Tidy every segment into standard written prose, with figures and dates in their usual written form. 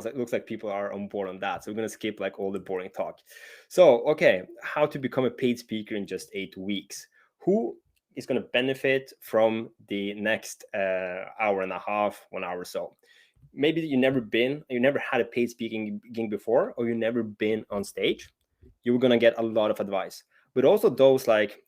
It looks like people are on board on that. So we're going to skip like all the boring talk. So, okay, how to become a paid speaker in just 8 weeks. Who is going to benefit from the next hour and a half, 1 hour or so? Maybe you never had a paid speaking gig before, or you never been on stage. You're going to get a lot of advice. But also those like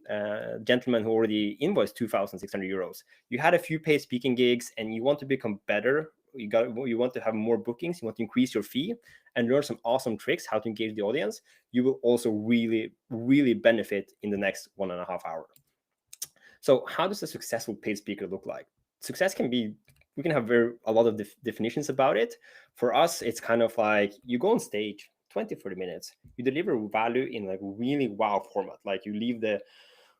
gentlemen who already invoiced 2,600 euros. You had a few paid speaking gigs and you want to become better. You want to have more bookings. You want to increase your fee and learn some awesome tricks how to engage the audience. You will also really, really benefit in the next 1.5 hours. So how does a successful paid speaker look like? Success can be, we can have a lot of definitions about it. For us, it's kind of like you go on stage 20, 30 minutes, you deliver value in like really wow format. Like you leave the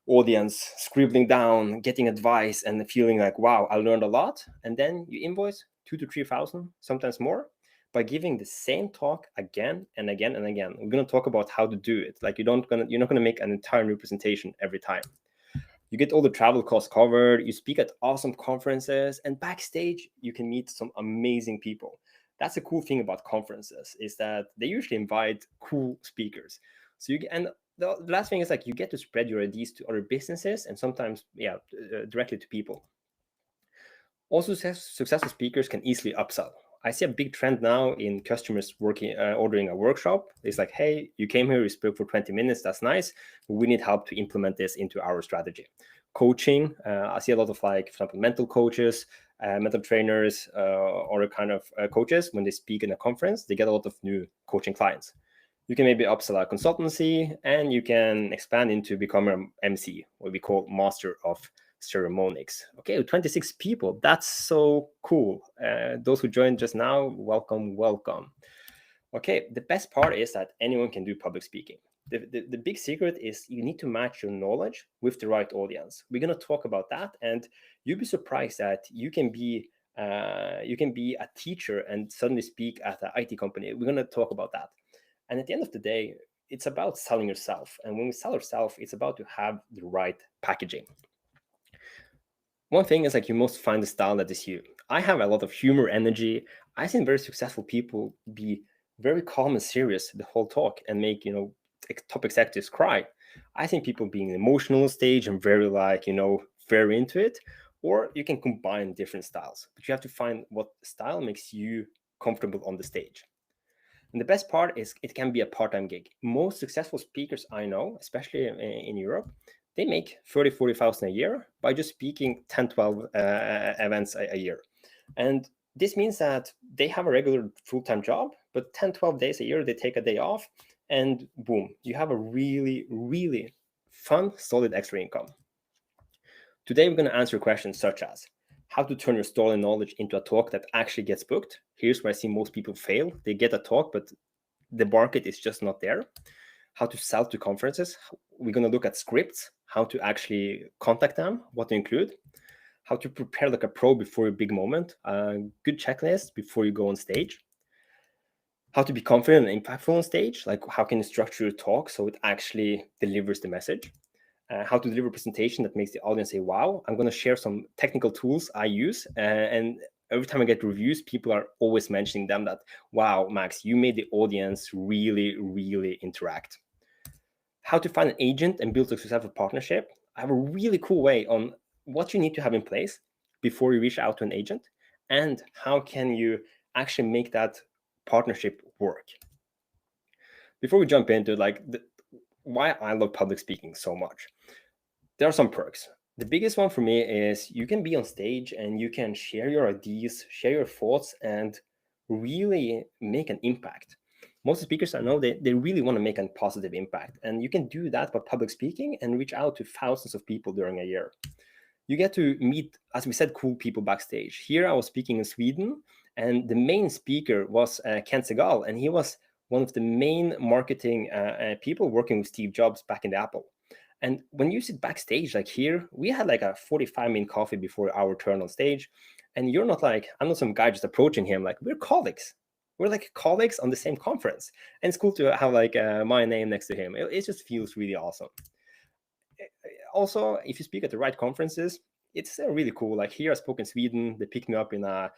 audience scribbling down, getting advice and feeling like, wow, I learned a lot. And then you invoice 2,000 to 3,000, sometimes more, by giving the same talk again and again and again. We're going to talk about how to do it. Like you're not going to make an entire new presentation every time. You get all the travel costs covered, you speak at awesome conferences, and backstage you can meet some amazing people. That's a cool thing about conferences, is that they usually invite cool speakers. So and the last thing is like you get to spread your ideas to other businesses and sometimes directly to people. Also, successful speakers can easily upsell. I see a big trend now in customers ordering a workshop. It's like, hey, you came here, you spoke for 20 minutes, that's nice. We need help to implement this into our strategy. Coaching, I see a lot of like, for example, mental coaches, mental trainers, or kind of coaches. When they speak in a conference, they get a lot of new coaching clients. You can maybe upsell a consultancy, and you can expand into becoming an MC, what we call master of ceremonies. Okay, 26 people. That's so cool. Those who joined just now, welcome, welcome. Okay, the best part is that anyone can do public speaking. The big secret is you need to match your knowledge with the right audience. We're going to talk about that, and you'll be surprised that you can be a teacher and suddenly speak at an IT company. We're going to talk about that. And at the end of the day, it's about selling yourself. And when we sell ourselves, it's about to have the right packaging. One thing is like you must find the style that is you. I have a lot of humor, energy. I've seen very successful people be very calm and serious the whole talk and make, top executives cry. I think people being emotional on stage and very very into it, or you can combine different styles, but you have to find what style makes you comfortable on the stage. And the best part is it can be a part-time gig. Most successful speakers I know, especially in Europe, they make 30, 40,000 a year by just speaking 10, 12 events a year. And this means that they have a regular full-time job, but 10, 12 days a year, they take a day off, and boom, you have a really, really fun, solid extra income. Today, we're going to answer questions such as how to turn your stolen knowledge into a talk that actually gets booked. Here's where I see most people fail. They get a talk, but the market is just not there. How to sell to conferences. We're going to look at scripts, how to actually contact them, what to include, how to prepare like a pro before your big moment, a good checklist before you go on stage, how to be confident and impactful on stage, like how can you structure your talk so it actually delivers the message, how to deliver a presentation that makes the audience say, wow. I'm going to share some technical tools I use. And every time I get reviews, people are always mentioning them that, wow, Max, you made the audience really, really interact. How to find an agent and build a successful partnership. I have a really cool way on what you need to have in place before you reach out to an agent, and how can you actually make that partnership work. Before we jump into why I love public speaking so much, there are some perks. The biggest one for me is you can be on stage and you can share your ideas, share your thoughts, and really make an impact. Most speakers I know, they really want to make a positive impact. And you can do that by public speaking and reach out to thousands of people during a year. You get to meet, as we said, cool people backstage. Here I was speaking in Sweden, and the main speaker was Kent Segal, and he was one of the main marketing people working with Steve Jobs back in the Apple. And when you sit backstage, like here, we had like a 45-minute coffee before our turn on stage. And you're not like, I'm not some guy just approaching him. Like, we're colleagues. We're like colleagues on the same conference. And it's cool to have like my name next to him. It just feels really awesome. Also, if you speak at the right conferences, it's really cool. Like here I spoke in Sweden, they picked me up in a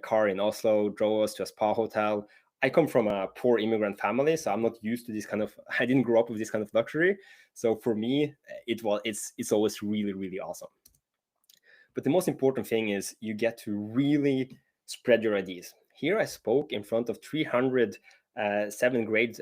car in Oslo, drove us to a spa hotel. I come from a poor immigrant family, so I'm not used to this kind of, I didn't grow up with this kind of luxury. So for me, it's always really, really awesome. But the most important thing is you get to really spread your ideas. Here I spoke in front of 300 seventh grade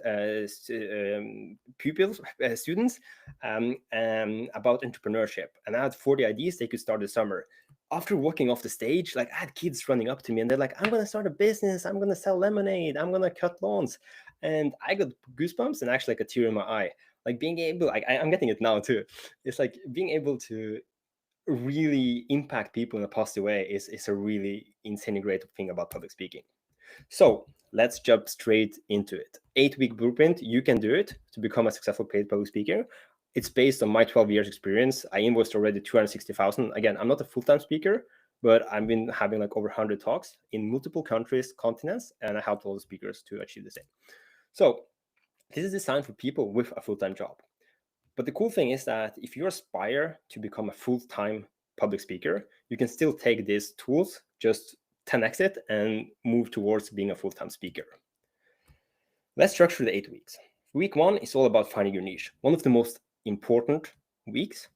pupils, students, about entrepreneurship. And I had 40 ideas they could start this summer. After walking off the stage, like I had kids running up to me and they're like, I'm going to start a business. I'm going to sell lemonade. I'm going to cut lawns. And I got goosebumps and actually like a tear in my eye. Like being able, I'm getting it now too. It's like being able to really impact people in a positive way is a really insanely great thing about public speaking. So let's jump straight into it. 8-week blueprint, you can do it to become a successful paid public speaker. It's based on my 12 years experience. I invoiced already 260,000. Again, I'm not a full-time speaker, but I've been having like over 100 talks in multiple countries, continents, and I helped all the speakers to achieve the same. So this is designed for people with a full-time job. But the cool thing is that if you aspire to become a full-time public speaker, you can still take these tools, just 10x it, and move towards being a full-time speaker. Let's structure the 8 weeks. Week 1 is all about finding your niche, one of the most important weeks,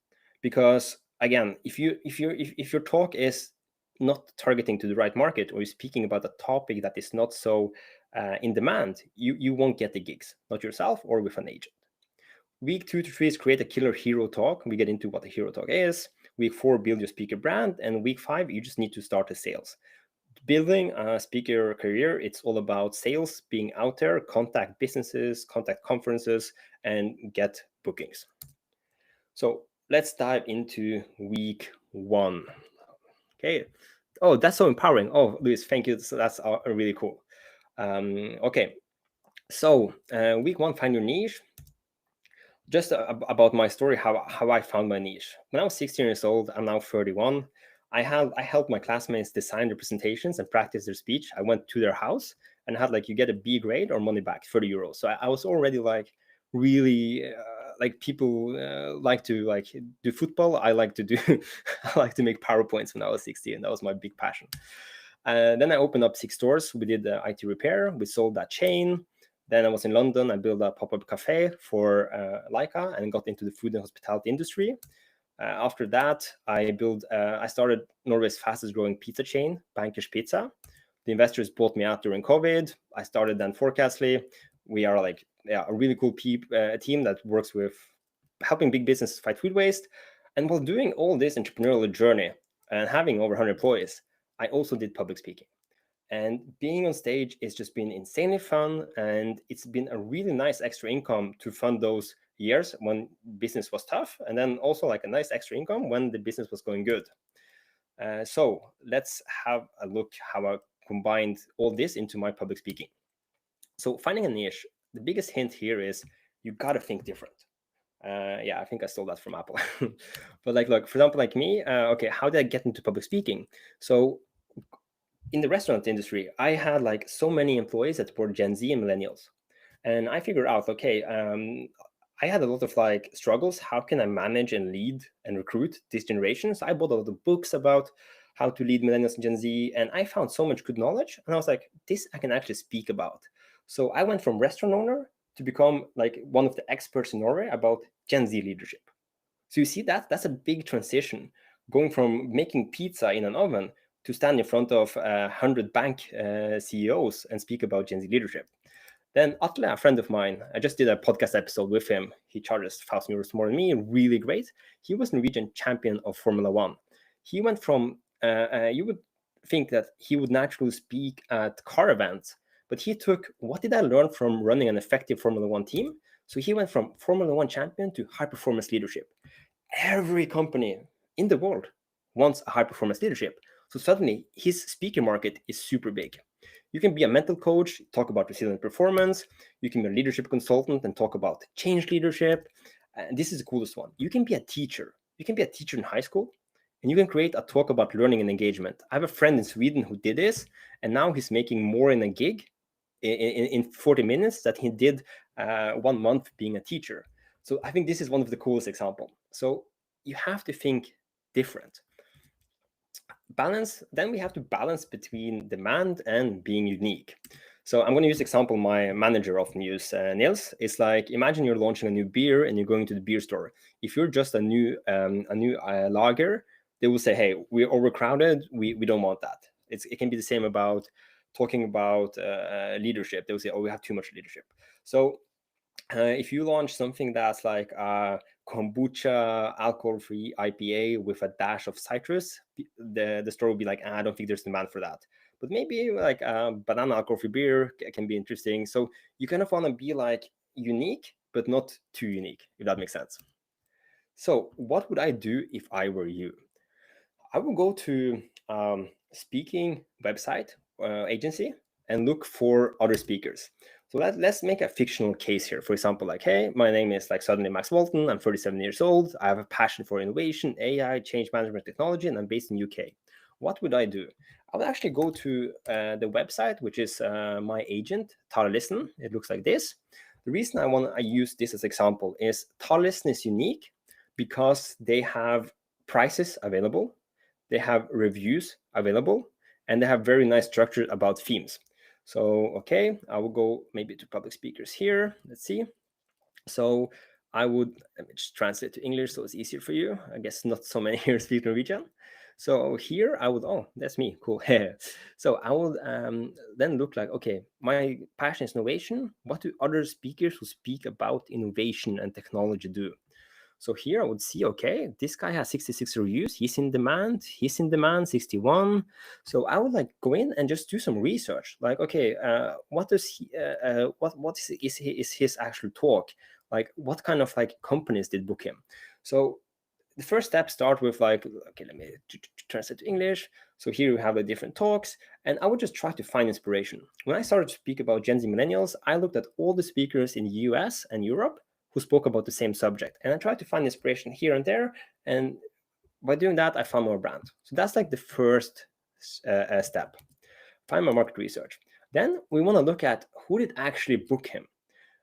because again, if your talk is not targeting to the right market, or you're speaking about a topic that is not so in demand, you won't get the gigs, not yourself or with an agent. Week 2 to 3 is create a killer hero talk. We get into what a hero talk is. Week 4, build your speaker brand. And week 5, you just need to start the sales. Building a speaker career, it's all about sales, being out there, contact businesses, contact conferences, and get bookings. So let's dive into week 1. Okay. Oh, that's so empowering. Oh, Luis, thank you. So that's really cool. Okay. So week 1, find your niche. Just about my story, how I found my niche. When I was 16 years old, I'm now 31. I helped my classmates design their presentations and practice their speech. I went to their house and had like, you get a B grade or money back, 30 euros. So I was already like really like people like to like do football. I like to do I like to make PowerPoints when I was 16. That was my big passion. Then I opened up 6 stores. We did IT repair. We sold that chain. Then I was in London. I built a pop-up cafe for Leica and got into the food and hospitality industry. After that, I started Norway's fastest growing pizza chain, Bankers Pizza. The investors bought me out during COVID. I started then Forecastly. We are like a really cool team that works with helping big businesses fight food waste. And while doing all this entrepreneurial journey and having over 100 employees, I also did public speaking. And being on stage has just been insanely fun. And it's been a really nice extra income to fund those years when business was tough. And then also like a nice extra income when the business was going good. So let's have a look how I combined all this into my public speaking. So finding a niche, the biggest hint here is you got to think different. Yeah, I think I stole that from Apple. But like, look, for example, like me, okay, how did I get into public speaking? So in the restaurant industry, I had like so many employees that were Gen Z and millennials. And I figured out, okay, I had a lot of like struggles. How can I manage and lead and recruit this generation? So I bought a lot of books about how to lead millennials and Gen Z. And I found so much good knowledge. And I was like, this I can actually speak about. So I went from restaurant owner to become like one of the experts in Norway about Gen Z leadership. So you see that's a big transition, going from making pizza in an oven to stand in front of 100 bank CEOs and speak about Gen Z leadership. Then Atle, a friend of mine, I just did a podcast episode with him. He charges 1,000 euros more than me, really great. He was Norwegian champion of Formula One. He went from, you would think that he would naturally speak at car events, but he took, what did I learn from running an effective Formula One team? So he went from Formula One champion to high performance leadership. Every company in the world wants a high performance leadership. So suddenly his speaker market is super big. You can be a mental coach, talk about resilient performance. You can be a leadership consultant and talk about change leadership. And this is the coolest one. You can be a teacher. You can be a teacher in high school and you can create a talk about learning and engagement. I have a friend in Sweden who did this, and now he's making more in a gig in 40 minutes that he did 1 month being a teacher. So I think this is one of the coolest examples. So you have to think different. then we have to balance between demand and being unique. So I'm going to use example my manager often use, Nils. It's like, imagine you're launching a new beer and you're going to the beer store. If you're just a new lager, they will say, hey, we're overcrowded, we don't want that. It can be the same about talking about leadership. They will say, oh, we have too much leadership. So if you launch something that's like kombucha alcohol-free IPA with a dash of citrus, the store will be like, I don't think there's demand for that. But maybe like banana alcohol-free beer can be interesting. So you kind of want to be like unique, but not too unique, if that makes sense. So what would I do if I were you? I would go to speaking website agency and look for other speakers. So let's make a fictional case here. For example, like, hey, my name is like suddenly Max Walton. I'm 37 years old. I have a passion for innovation, AI, change management technology, and I'm based in UK. What would I do? I would actually go to the website, which is my agent, Listen. It looks like this. The reason I use this as example is Listen is unique because they have prices available, they have reviews available, and they have very nice structure about themes. So, okay, I will go maybe to public speakers here. Let's see. So let me just translate to English so it's easier for you. I guess not so many here speak Norwegian. So here I would, oh, that's me, cool. So I would then look like, okay, my passion is innovation. What do other speakers who speak about innovation and technology do? So here I would see, okay, this guy has 66 reviews. He's in demand. 61. So I would like go in and just do some research. Like, okay, what does he, what is his actual talk? Like, what kind of like companies did book him? So the first step start with like, okay, let me translate to English. So here you have the different talks, and I would just try to find inspiration. When I started to speak about Gen Z millennials, I looked at all the speakers in the US and Europe who spoke about the same subject. And I tried to find inspiration here and there. And by doing that, I found more brands. So that's like the first step. Find my market research. Then we want to look at who did actually book him.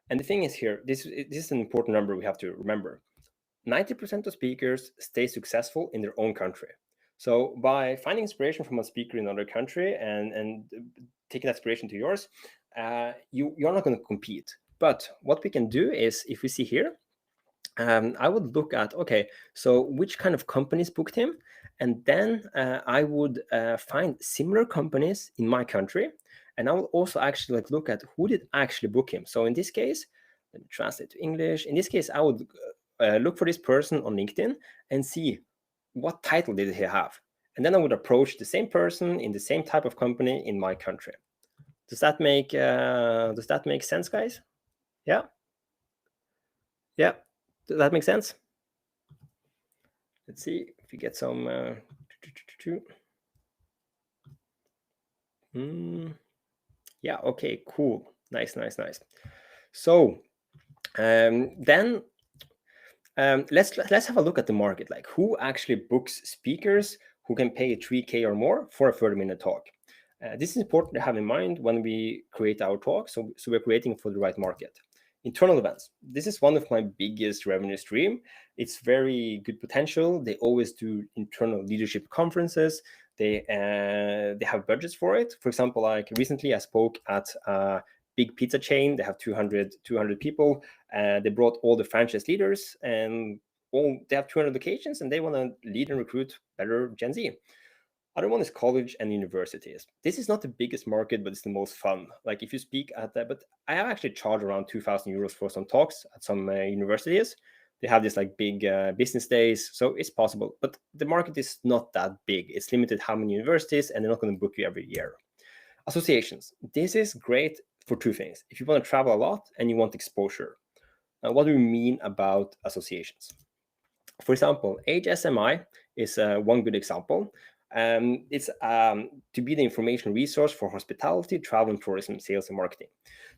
And the thing is here, this is an important number we have to remember. 90% of speakers stay successful in their own country. So by finding inspiration from a speaker in another country and taking inspiration to yours, you're not going to compete. But what we can do is, if we see here, I would look at, okay, so which kind of companies booked him? And then I would find similar companies in my country. And I will also actually like look at who did actually book him. So in this case, let me translate to English. In this case, I would look for this person on LinkedIn and see what title did he have. And then I would approach the same person in the same type of company in my country. Does that make sense, guys? Yeah. Yeah. Does that make sense? Let's see if we get some. Yeah. Okay. Cool. Nice. So then let's have a look at the market. Like, who actually books speakers who can pay 3K or more for a 30-minute talk? This is important to have in mind when we create our talk. So we're creating for the right market. Internal events. This is one of my biggest revenue stream. It's very good potential. They always do internal leadership conferences. They have budgets for it. For example, like recently I spoke at a big pizza chain. They have 200 people. They brought all the franchise leaders, and they have 200 locations, and they want to lead and recruit better Gen Z. Other one is college and universities. This is not the biggest market, but it's the most fun. Like if you speak at that, but I have actually charged around 2,000 euros for some talks at some universities. They have this like big business days, so it's possible. But the market is not that big. It's limited how many universities, and they're not going to book you every year. Associations. This is great for two things. If you want to travel a lot and you want exposure. What do we mean about associations? For example, HSMI is one good example. It's to be the information resource for hospitality, travel, and tourism, sales, and marketing.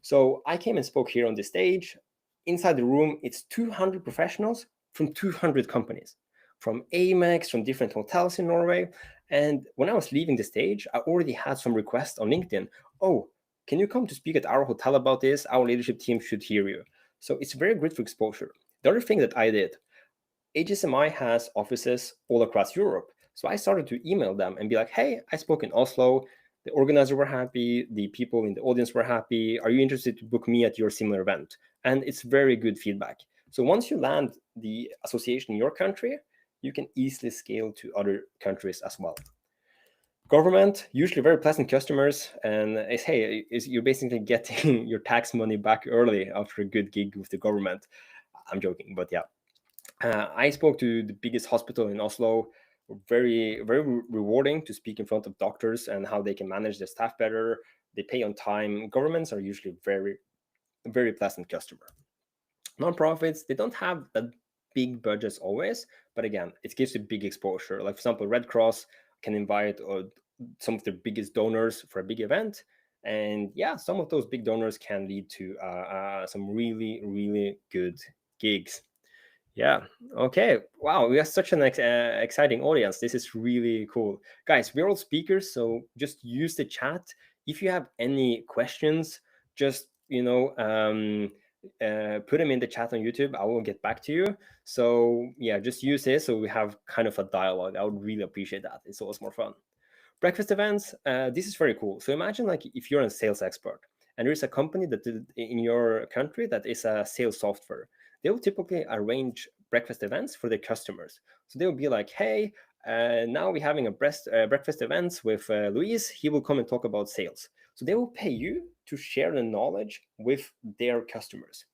So I came and spoke here on the stage. Inside the room, it's 200 professionals from 200 companies, from Amex, from different hotels in Norway. And when I was leaving the stage, I already had some requests on LinkedIn. Oh, can you come to speak at our hotel about this? Our leadership team should hear you. So it's very great for exposure. The other thing that I did, HSMI has offices all across Europe. So I started to email them and be like, hey, I spoke in Oslo. The organizer were happy. The people in the audience were happy. Are you interested to book me at your similar event? And it's very good feedback. So once you land the association in your country, you can easily scale to other countries as well. Government, usually very pleasant customers, and is hey, you're basically getting your tax money back early after a good gig with the government. I'm joking, but yeah. I spoke to the biggest hospital in Oslo. Very, very rewarding to speak in front of doctors and how they can manage their staff better. They pay on time. Governments are usually very, very pleasant customer. Nonprofits, they don't have that big budgets always, but again, it gives you big exposure. Like for example, Red Cross can invite some of their biggest donors for a big event, and yeah, some of those big donors can lead to some really, really good gigs. Yeah. Okay. Wow. We have such an exciting audience. This is really cool. Guys, we're all speakers, so just use the chat. If you have any questions, just, put them in the chat on YouTube. I will get back to you. So, yeah, just use this so we have kind of a dialogue. I would really appreciate that. It's always more fun. Breakfast events, this is very cool. So imagine like if you're a sales expert and there's a company that in your country that is a sales software. They will typically arrange breakfast events for their customers. So they will be like, hey, now we're having a breakfast events with Luis. He will come and talk about sales. So they will pay you to share the knowledge with their customers.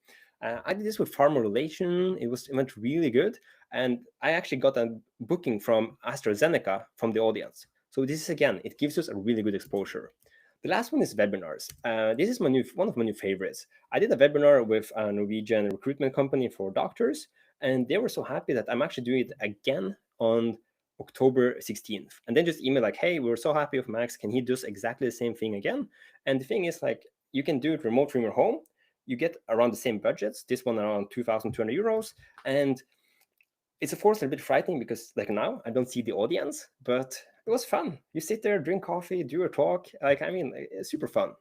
I did this with Pharma Relation. It went really good. And I actually got a booking from AstraZeneca from the audience. So this is, again, it gives us a really good exposure. The last one is webinars. This is one of my new favorites. I did a webinar with a Norwegian recruitment company for doctors, and they were so happy that I'm actually doing it again on October 16th. And then just email like, hey, we were so happy with Max. Can he do exactly the same thing again? And the thing is, like, you can do it remote from your home. You get around the same budgets. This one around 2,200 euros. And it's of course a bit frightening because like now I don't see the audience, but it was fun. You sit there, drink coffee, do a talk. Like, I mean, it's super fun.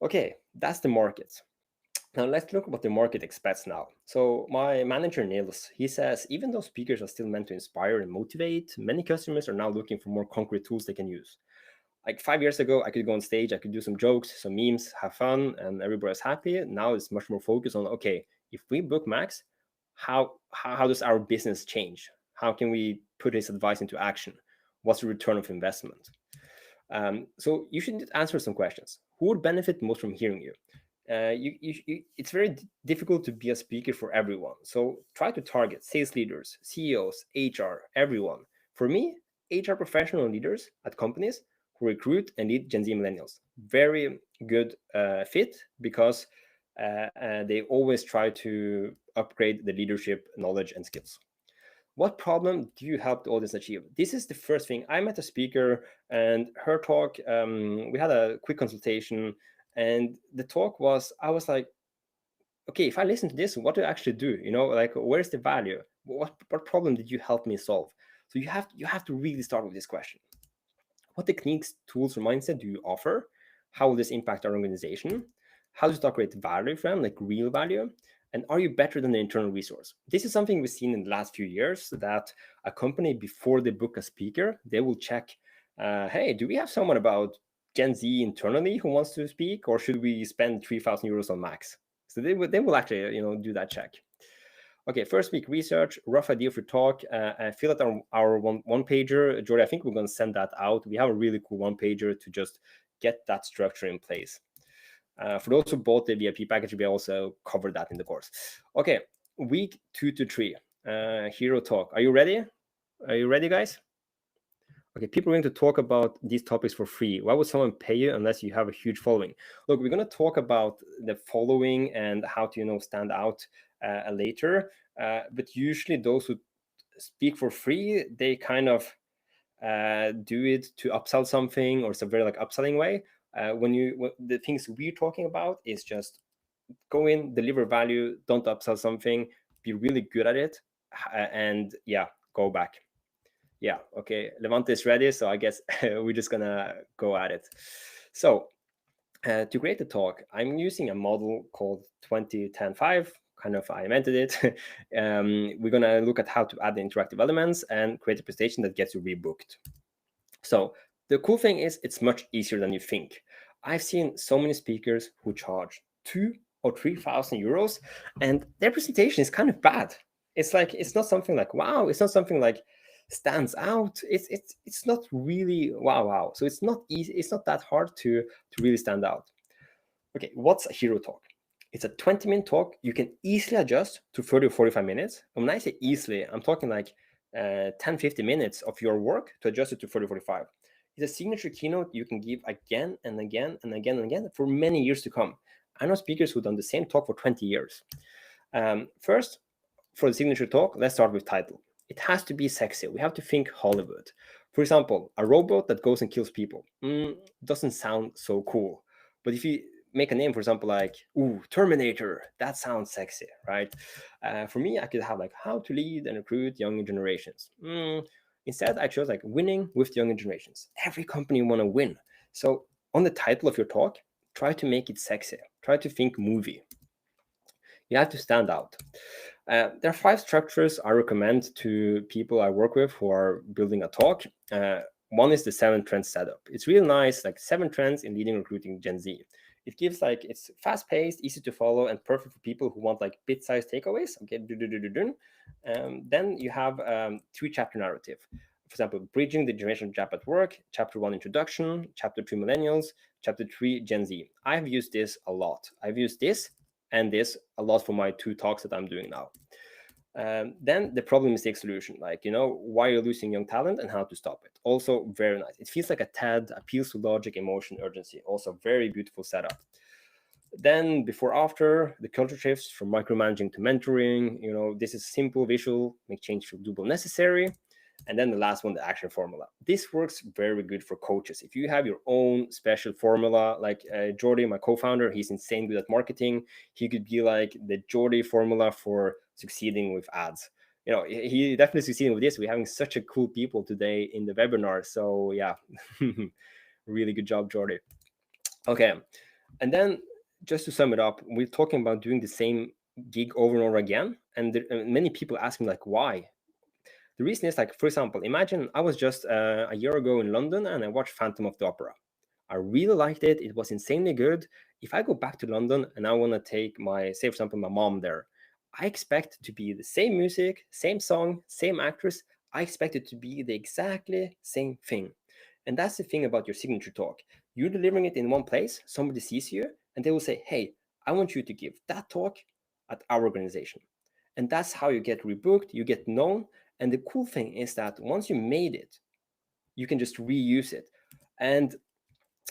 Okay, that's the market. Now let's look what the market expects now. So my manager Nils, he says, even though speakers are still meant to inspire and motivate, many customers are now looking for more concrete tools they can use. Like 5 years ago, I could go on stage, I could do some jokes, some memes, have fun, and everybody's happy. Now it's much more focused on, okay, if we book Max, how does our business change? How can we put his advice into action? What's the return of investment? So you should answer some questions. Who would benefit most from hearing you? It's very difficult to be a speaker for everyone. So try to target sales leaders, CEOs, HR, everyone. For me, HR professional leaders at companies who recruit and lead Gen Z millennials. Very good fit because they always try to upgrade the leadership knowledge and skills. What problem do you help the audience achieve? This is the first thing. I met a speaker and her talk, we had a quick consultation, and the talk was, I was like, okay, if I listen to this, what do I actually do? Like, where's the value? What problem did you help me solve? So you have to really start with this question. What techniques, tools, or mindset do you offer? How will this impact our organization? How does it create value for them, like real value? And are you better than the internal resource? This is something we've seen in the last few years, that a company, before they book a speaker, they will check, hey, do we have someone about Gen Z internally who wants to speak, or should we spend 3,000 euros on Max? So they will actually, do that check. Okay, first week research, rough idea for talk. Fill out our one pager. Jordy, I think we're going to send that out. We have a really cool one pager to just get that structure in place. For those who bought the VIP package, we also covered that in the course. Okay, week 2 to 3, hero talk. Are you ready? Are you ready, guys? Okay, people are going to talk about these topics for free. Why would someone pay you unless you have a huge following? Look, we're going to talk about the following and how to, stand out later. But usually those who speak for free, they kind of do it to upsell something, or it's a very like upselling way. The things we're talking about is just go in, deliver value, don't upsell something, be really good at it, and yeah, go back. Yeah, okay, Levante is ready, so I guess we're just gonna go at it. So to create the talk, I'm using a model called 20-10-5, kind of I invented it. We're gonna look at how to add the interactive elements and create a presentation that gets you rebooked. So the cool thing is it's much easier than you think. I've seen so many speakers who charge 2 or 3 thousand euros, and their presentation is kind of bad. It's like it's not something like wow. It's not something like stands out. It's not really wow. So it's not easy. It's not that hard to really stand out. Okay, what's a hero talk? It's a 20-minute talk you can easily adjust to 30 or 45 minutes. And when I say easily, I'm talking like 10, 50 minutes of your work to adjust it to 30, 45. It's a signature keynote you can give again and again and again and again for many years to come. I know speakers who've done the same talk for 20 years. First, for the signature talk, let's start with title. It has to be sexy. We have to think Hollywood. For example, a robot that goes and kills people doesn't sound so cool. But if you make a name, for example, like Terminator, that sounds sexy, right? For me, I could have like how to lead and recruit younger generations. Instead, I chose like winning with the younger generations. Every company want to win. So on the title of your talk, try to make it sexy. Try to think movie. You have to stand out. There are 5 structures I recommend to people I work with who are building a talk. One is the 7 trends setup. It's really nice, like 7 trends in leading recruiting Gen Z. It gives like it's fast paced, easy to follow, and perfect for people who want like bit sized takeaways. Okay, then you have 3-chapter narrative. For example, bridging the generation gap at work, chapter 1 introduction, chapter 2 millennials, chapter 3 Gen Z. I've used this a lot. I've used this and this a lot for my 2 talks that I'm doing now. Then the problem mistake solution, like why you're losing young talent and how to stop it. Also very nice. It feels like a TED, appeals to logic, emotion, urgency. Also very beautiful setup. Then before after, the culture shifts from micromanaging to mentoring. This is simple, visual, make change feel doable, necessary. And then the last one, the action formula. This works very good for coaches. If you have your own special formula, like Jordi, my co-founder, he's insane good at marketing. He could be like the Jordi formula for succeeding with ads. He definitely succeeding with this. We're having such a cool people today in the webinar. So yeah, really good job, Jordi. Okay, and then just to sum it up, we're talking about doing the same gig over and over again. And many people ask me like, why? The reason is like, for example, imagine I was just a year ago in London and I watched Phantom of the Opera. I really liked it. It was insanely good. If I go back to London and I want to take say for example, my mom there, I expect to be the same music, same song, same actress. I expect it to be the exactly same thing. And that's the thing about your signature talk. You're delivering it in one place, somebody sees you, and they will say, hey, I want you to give that talk at our organization. And that's how you get rebooked, you get known. And the cool thing is that once you made it, you can just reuse it. And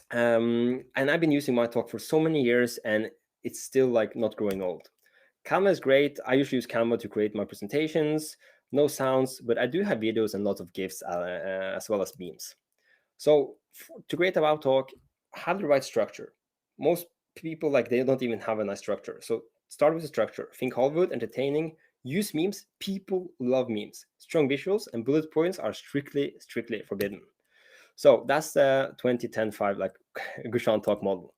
I've been using my talk for so many years, and it's still like not growing old. Canva is great. I usually use Canva to create my presentations. No sounds, but I do have videos and lots of GIFs as well as memes. So to create a wow talk, have the right structure. Most people they don't even have a nice structure. So start with the structure. Think Hollywood, entertaining. Use memes. People love memes. Strong visuals and bullet points are strictly forbidden. So that's the 20-10-5 like Gouchan talk model.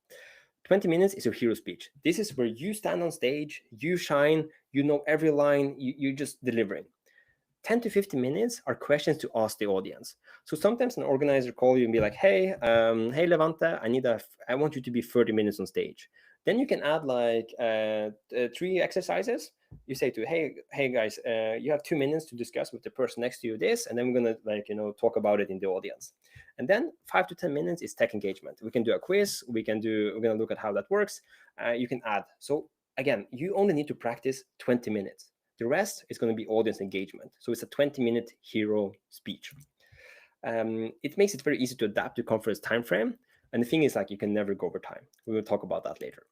20 minutes is your hero speech. This is where you stand on stage, you shine, you know every line, you're just delivering. 10 to 15 minutes are questions to ask the audience. So sometimes an organizer call you and be like, hey Levante, I want you to be 30 minutes on stage. Then you can add 3 exercises. You say to, hey guys, you have 2 minutes to discuss with the person next to you this, and then we're gonna talk about it in the audience. And then 5 to 10 minutes is tech engagement. We can do a quiz. We're gonna look at how that works. You can add. So again, you only need to practice 20 minutes. The rest is going to be audience engagement. So it's a 20-minute hero speech. It makes it very easy to adapt to conference time frame. And the thing is, you can never go over time. We will talk about that later.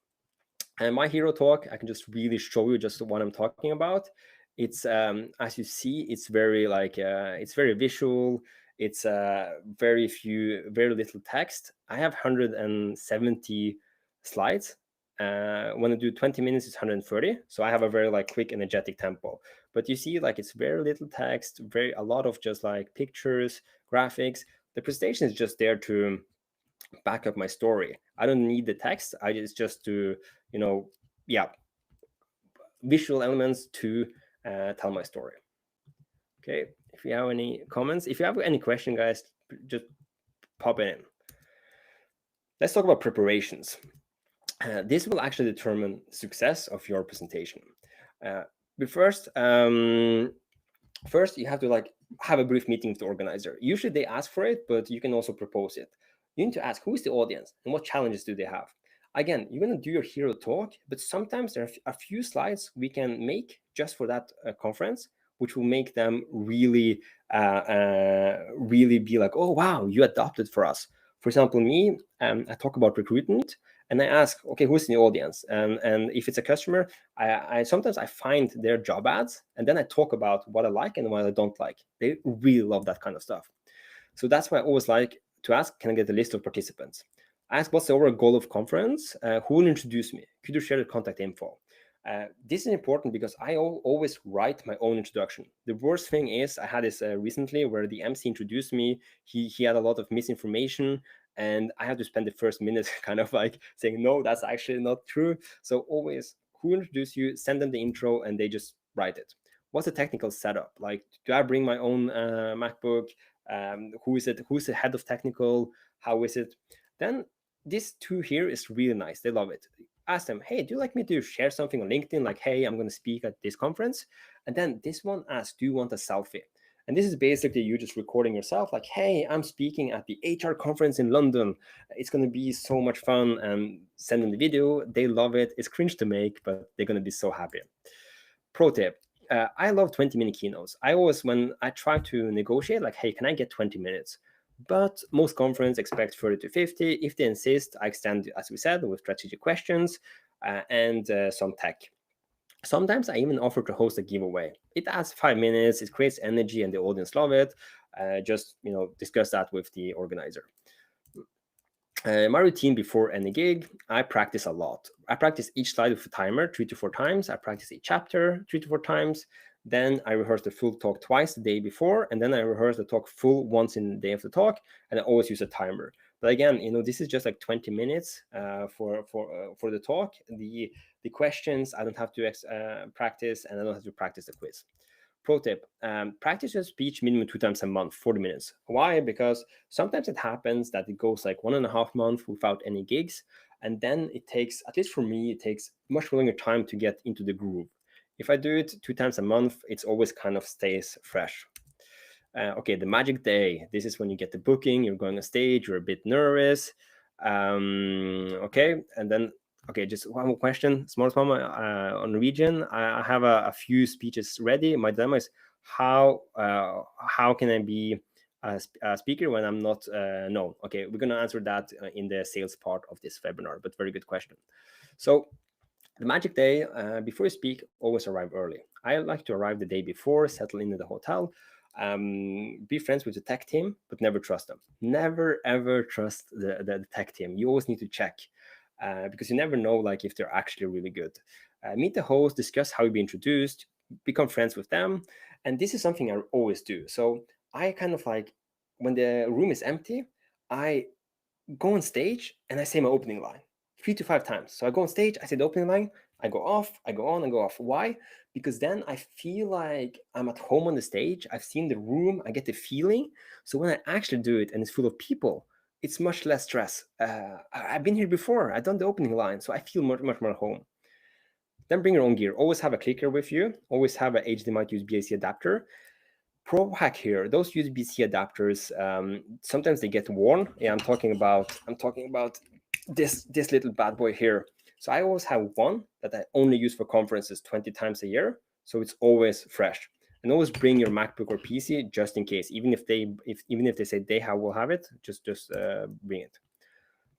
And my hero talk, I can just really show you just what I'm talking about. It's as you see, it's very it's very visual. It's very little text. I have 170 slides. When I do 20 minutes, it's 130. So I have a very quick, energetic tempo. But you see, it's very little text, a lot of just pictures, graphics. The presentation is just there to back up my story. I don't need the text. It's just to, visual elements to tell my story. Okay, if you have any comments, if you have any question, guys, just pop it in. Let's talk about preparations. This will actually determine success of your presentation. But first you have to like have a brief meeting with the organizer. Usually they ask for it, but you can also propose it. You need to ask who is the audience and what challenges do they have. Again, you're going to do your hero talk, but sometimes there are a few slides we can make just for that conference, which will make them really really be like, oh wow, you adopted for us. For example, me, I talk about recruitment, and I ask, okay, who's in the audience? And if it's a customer, I sometimes I find their job ads, and then I talk about what I like and what I don't like. They really love that kind of stuff. So that's why I always like to ask, can I get a list of participants? Ask what's the overall goal of conference? Who will introduce me? Could you share the contact info? This is important because I always write my own introduction. The worst thing is I had this recently where the MC introduced me. He had a lot of misinformation, and I had to spend the first minute kind of like saying, no, that's actually not true. So always, who introduced you, send them the intro, and they just write it. What's the technical setup? Like, do I bring my own MacBook? Who is it? Who's the head of technical? How is it? Then this two here is really nice. They love it. Ask them, hey, do you like me to share something on LinkedIn? Like, hey, I'm going to speak at this conference. And then this one asks, do you want a selfie? And this is basically you just recording yourself like, hey, I'm speaking at the HR conference in London. It's going to be so much fun, and send them the video. They love it. It's cringe to make, but they're going to be so happy. Pro tip. I love 20-minute keynotes. I always, when I try to negotiate, like, hey, can I get 20 minutes? But most conferences expect 30 to 50. If they insist, I extend, as we said, with strategic questions and some tech. Sometimes I even offer to host a giveaway. It adds 5 minutes, it creates energy, and the audience love it. Just discuss that with the organizer. My routine before any gig, I practice a lot. I practice each slide with a timer 3 to 4 times. I practice each chapter 3 to 4 times. Then I rehearse the full talk twice the day before, and then I rehearse the talk full once in the day of the talk, and I always use a timer. But again, this is just like 20 minutes for the talk. The questions I don't have to practice, and I don't have to practice the quiz. Pro tip, practice your speech minimum 2 times a month, 40 minutes. Why? Because sometimes it happens that it goes like 1.5 months without any gigs. And then it takes, at least for me, it takes much longer time to get into the groove. If I do it 2 times a month, it's always kind of stays fresh. Okay, the magic day. This is when you get the booking, you're going on stage, you're a bit nervous. Okay, and then okay, just one more question. Small on Norwegian. I have a few speeches ready. My dilemma is how can I be a speaker when I'm not known? Okay, we're gonna answer that in the sales part of this webinar. But very good question. So the magic day before you speak, always arrive early. I like to arrive the day before, settle into the hotel. Be friends with the tech team, but never trust them. Never ever trust the tech team. You always need to check. Because you never know like if they're actually really good. Meet the host, discuss how you'll be introduced, become friends with them. And this is something I always do. So I kind of like, when the room is empty, I go on stage and I say my opening line 3 to 5 times. So I go on stage, I say the opening line, I go off, I go on, I go off. Why? Because then I feel like I'm at home on the stage. I've seen the room, I get the feeling. So when I actually do it and it's full of people, it's much less stress. I've been here before. I've done the opening line, so I feel much more at home. Then bring your own gear. Always have a clicker with you. Always have an HDMI to USB-AC adapter. Pro hack here. Those USB-C adapters, sometimes they get worn. Yeah, I'm talking about this little bad boy here. So I always have one that I only use for conferences 20 times a year. So it's always fresh. And always bring your MacBook or PC just in case. Even if they say they will have it, just bring it.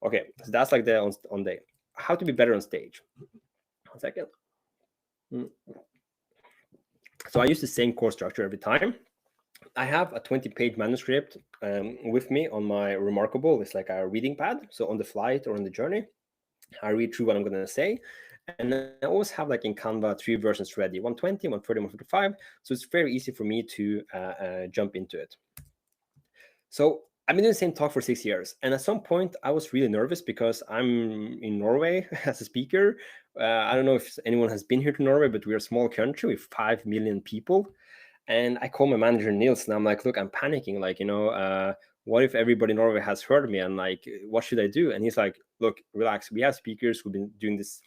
Okay, so that's like the on day. How to be better on stage. 1 second. So I use the same course structure every time. I have a 20-page manuscript with me on my Remarkable. It's like a reading pad. So on the flight or on the journey, I read through what I'm going to say. And I always have like in Canva 3 versions ready, 120, 130, 145. So it's very easy for me to jump into it. So I've been doing the same talk for 6 years, and at some point I was really nervous because I'm in Norway as a speaker. I don't know if anyone has been here to Norway, but we're a small country with 5 million people. And I call my manager Niels, and I'm like, "Look, I'm panicking. Like, what if everybody in Norway has heard me? And like, what should I do?" And he's like, "Look, relax. We have speakers who've been doing this.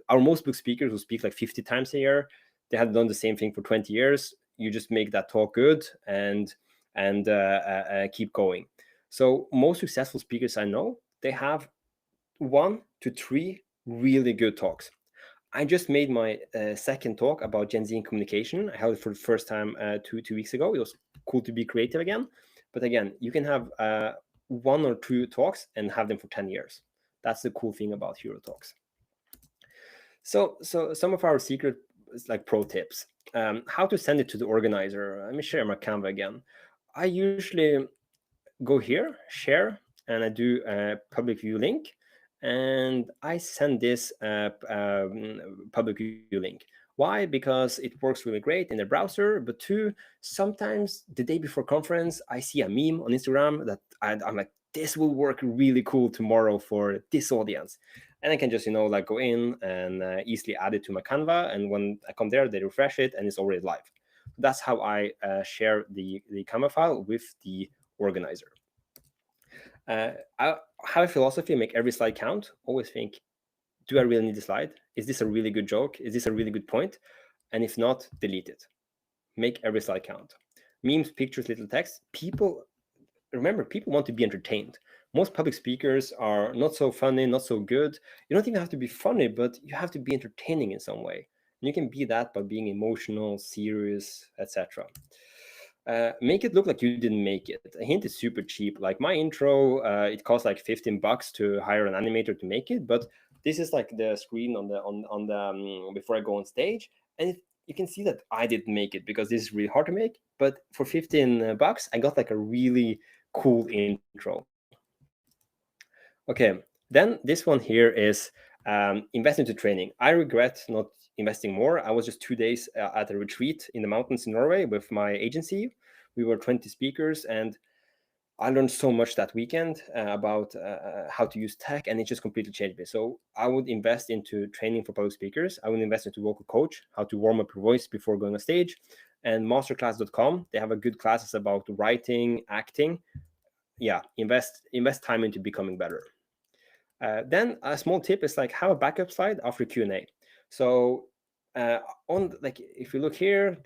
Our most book speakers will speak like 50 times a year. They have done the same thing for 20 years. You just make that talk good and keep going." So most successful speakers I know, they have 1 to 3 really good talks. I just made my second talk about Gen Z and communication. I held it for the first time 2 weeks ago. It was cool to be creative again. But again, you can have 1 or 2 talks and have them for 10 years. That's the cool thing about Hero Talks. So some of our secret like pro tips. How to send it to the organizer. Let me share my Canva again. I usually go here, share, and I do a public view link, and I send this public view link. Why? Because it works really great in the browser, but two, sometimes the day before conference, I see a meme on Instagram that I'm like, this will work really cool tomorrow for this audience. And I can just, like go in and easily add it to my Canva. And when I come there, they refresh it and it's already live. That's how I share the Canva file with the organizer. I have a philosophy: make every slide count. Always think, do I really need the slide? Is this a really good joke? Is this a really good point? And if not, delete it. Make every slide count. Memes, pictures, little text. People want to be entertained. Most public speakers are not so funny, not so good. You don't even have to be funny, but you have to be entertaining in some way. And you can be that by being emotional, serious, etc. Make it look like you didn't make it. A hint is super cheap. Like my intro, it costs like $15 to hire an animator to make it, but this is like the screen on the before I go on stage, and you can see that I didn't make it because this is really hard to make. But for $15, I got like a really cool intro. Okay, then this one here is invest into training. I regret not investing more. I was just 2 days at a retreat in the mountains in Norway with my agency. We were 20 speakers, and I learned so much that weekend about how to use tech, and it just completely changed me. So I would invest into training for public speakers. I would invest into vocal coach, how to warm up your voice before going on stage, and masterclass.com. They have a good classes about writing, acting. Yeah, invest time into becoming better. Then a small tip is like have a backup slide after Q&A. So on like if you look here,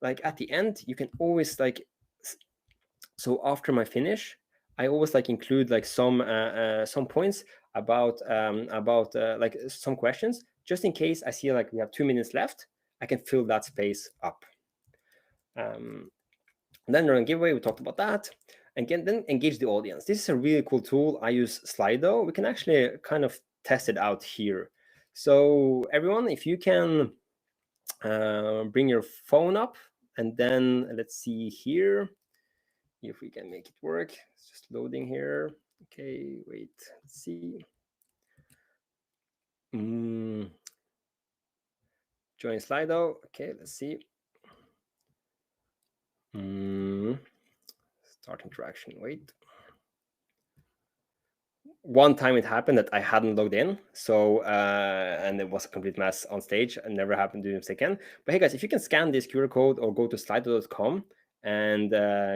like at the end, you can always like. So after my finish, I always like include like some points about like some questions, just in case I see like we have 2 minutes left. I can fill that space up. Then during giveaway, we talked about that. And then engage the audience. This is a really cool tool. I use Slido. We can actually kind of test it out here. So everyone, if you can bring your phone up, and then let's see here if we can make it work. It's just loading here. Okay, wait, let's see. Join Slido. Okay, let's see. Start interaction, wait. One time it happened that I hadn't logged in, so and it was a complete mess on stage. It never happened to do this again. But hey guys, if you can scan this QR code or go to slido.com and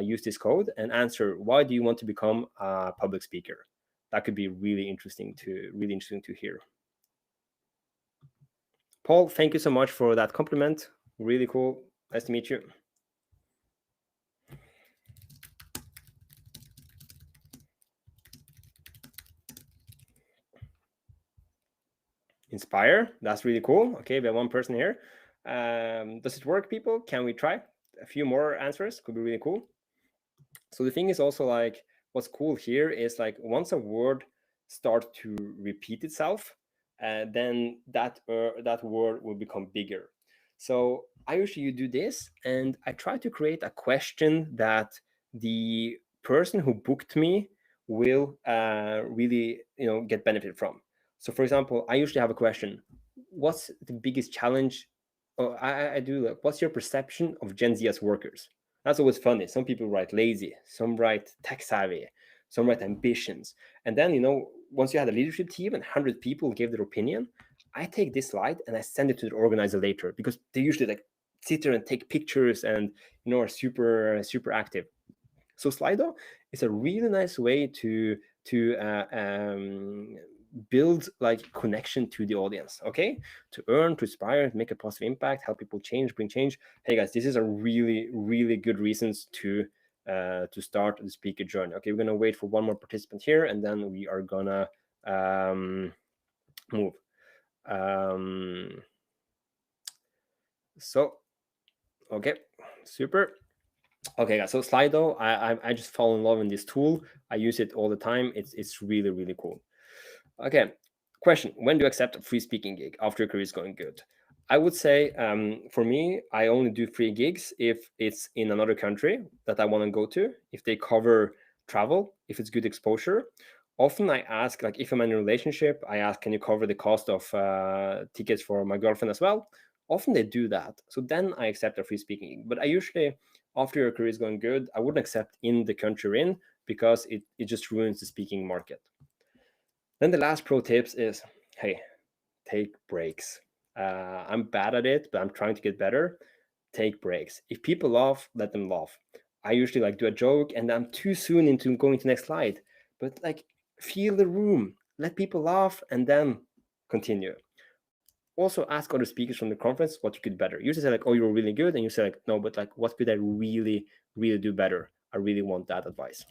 use this code and answer, why do you want to become a public speaker? That could be really interesting to hear. Paul, thank you so much for that compliment. Really cool. Nice to meet you. Inspire. That's really cool. Okay, we have one person here. Does it work, people? Can we try a few more answers? Could be really cool. So the thing is also like what's cool here is like once a word starts to repeat itself, then that word will become bigger. So I usually do this, and I try to create a question that the person who booked me will really get benefit from. So for example, I usually have a question: what's the biggest challenge? I do like, what's your perception of Gen Z as workers? That's always funny. Some people write lazy, some write tech savvy, some write ambitions. And then, once you had a leadership team and 100 people gave their opinion, I take this slide and I send it to the organizer later, because they usually like sit there and take pictures and, are super active. So Slido is a really nice way to build like connection to the audience, okay? To earn, to inspire, make a positive impact, help people change, bring change. Hey guys, this is a really good reasons to start the speaker journey. Okay, we're gonna wait for one more participant here, and then we are gonna move. So, okay, super. Okay, guys. So Slido, I just fall in love in this tool. I use it all the time. It's really cool. Okay, question: when do you accept a free speaking gig after your career is going good? I would say, for me, I only do free gigs if it's in another country that I want to go to, if they cover travel, if it's good exposure. Often I ask, like, if I'm in a relationship, I ask, can you cover the cost of tickets for my girlfriend as well? Often they do that. So then I accept a free speaking gig. But I usually, after your career is going good, I wouldn't accept in the country you're in, because it just ruins the speaking market. Then the last pro tips is, hey, take breaks. I'm bad at it, but I'm trying to get better. Take breaks. If people laugh, let them laugh. I usually like do a joke and I'm too soon into going to the next slide. But like, feel the room, let people laugh, and then continue. Also ask other speakers from the conference what you could better. Usually say like, oh, you were really good, and you say like, no, but like, what could I really do better? I really want that advice.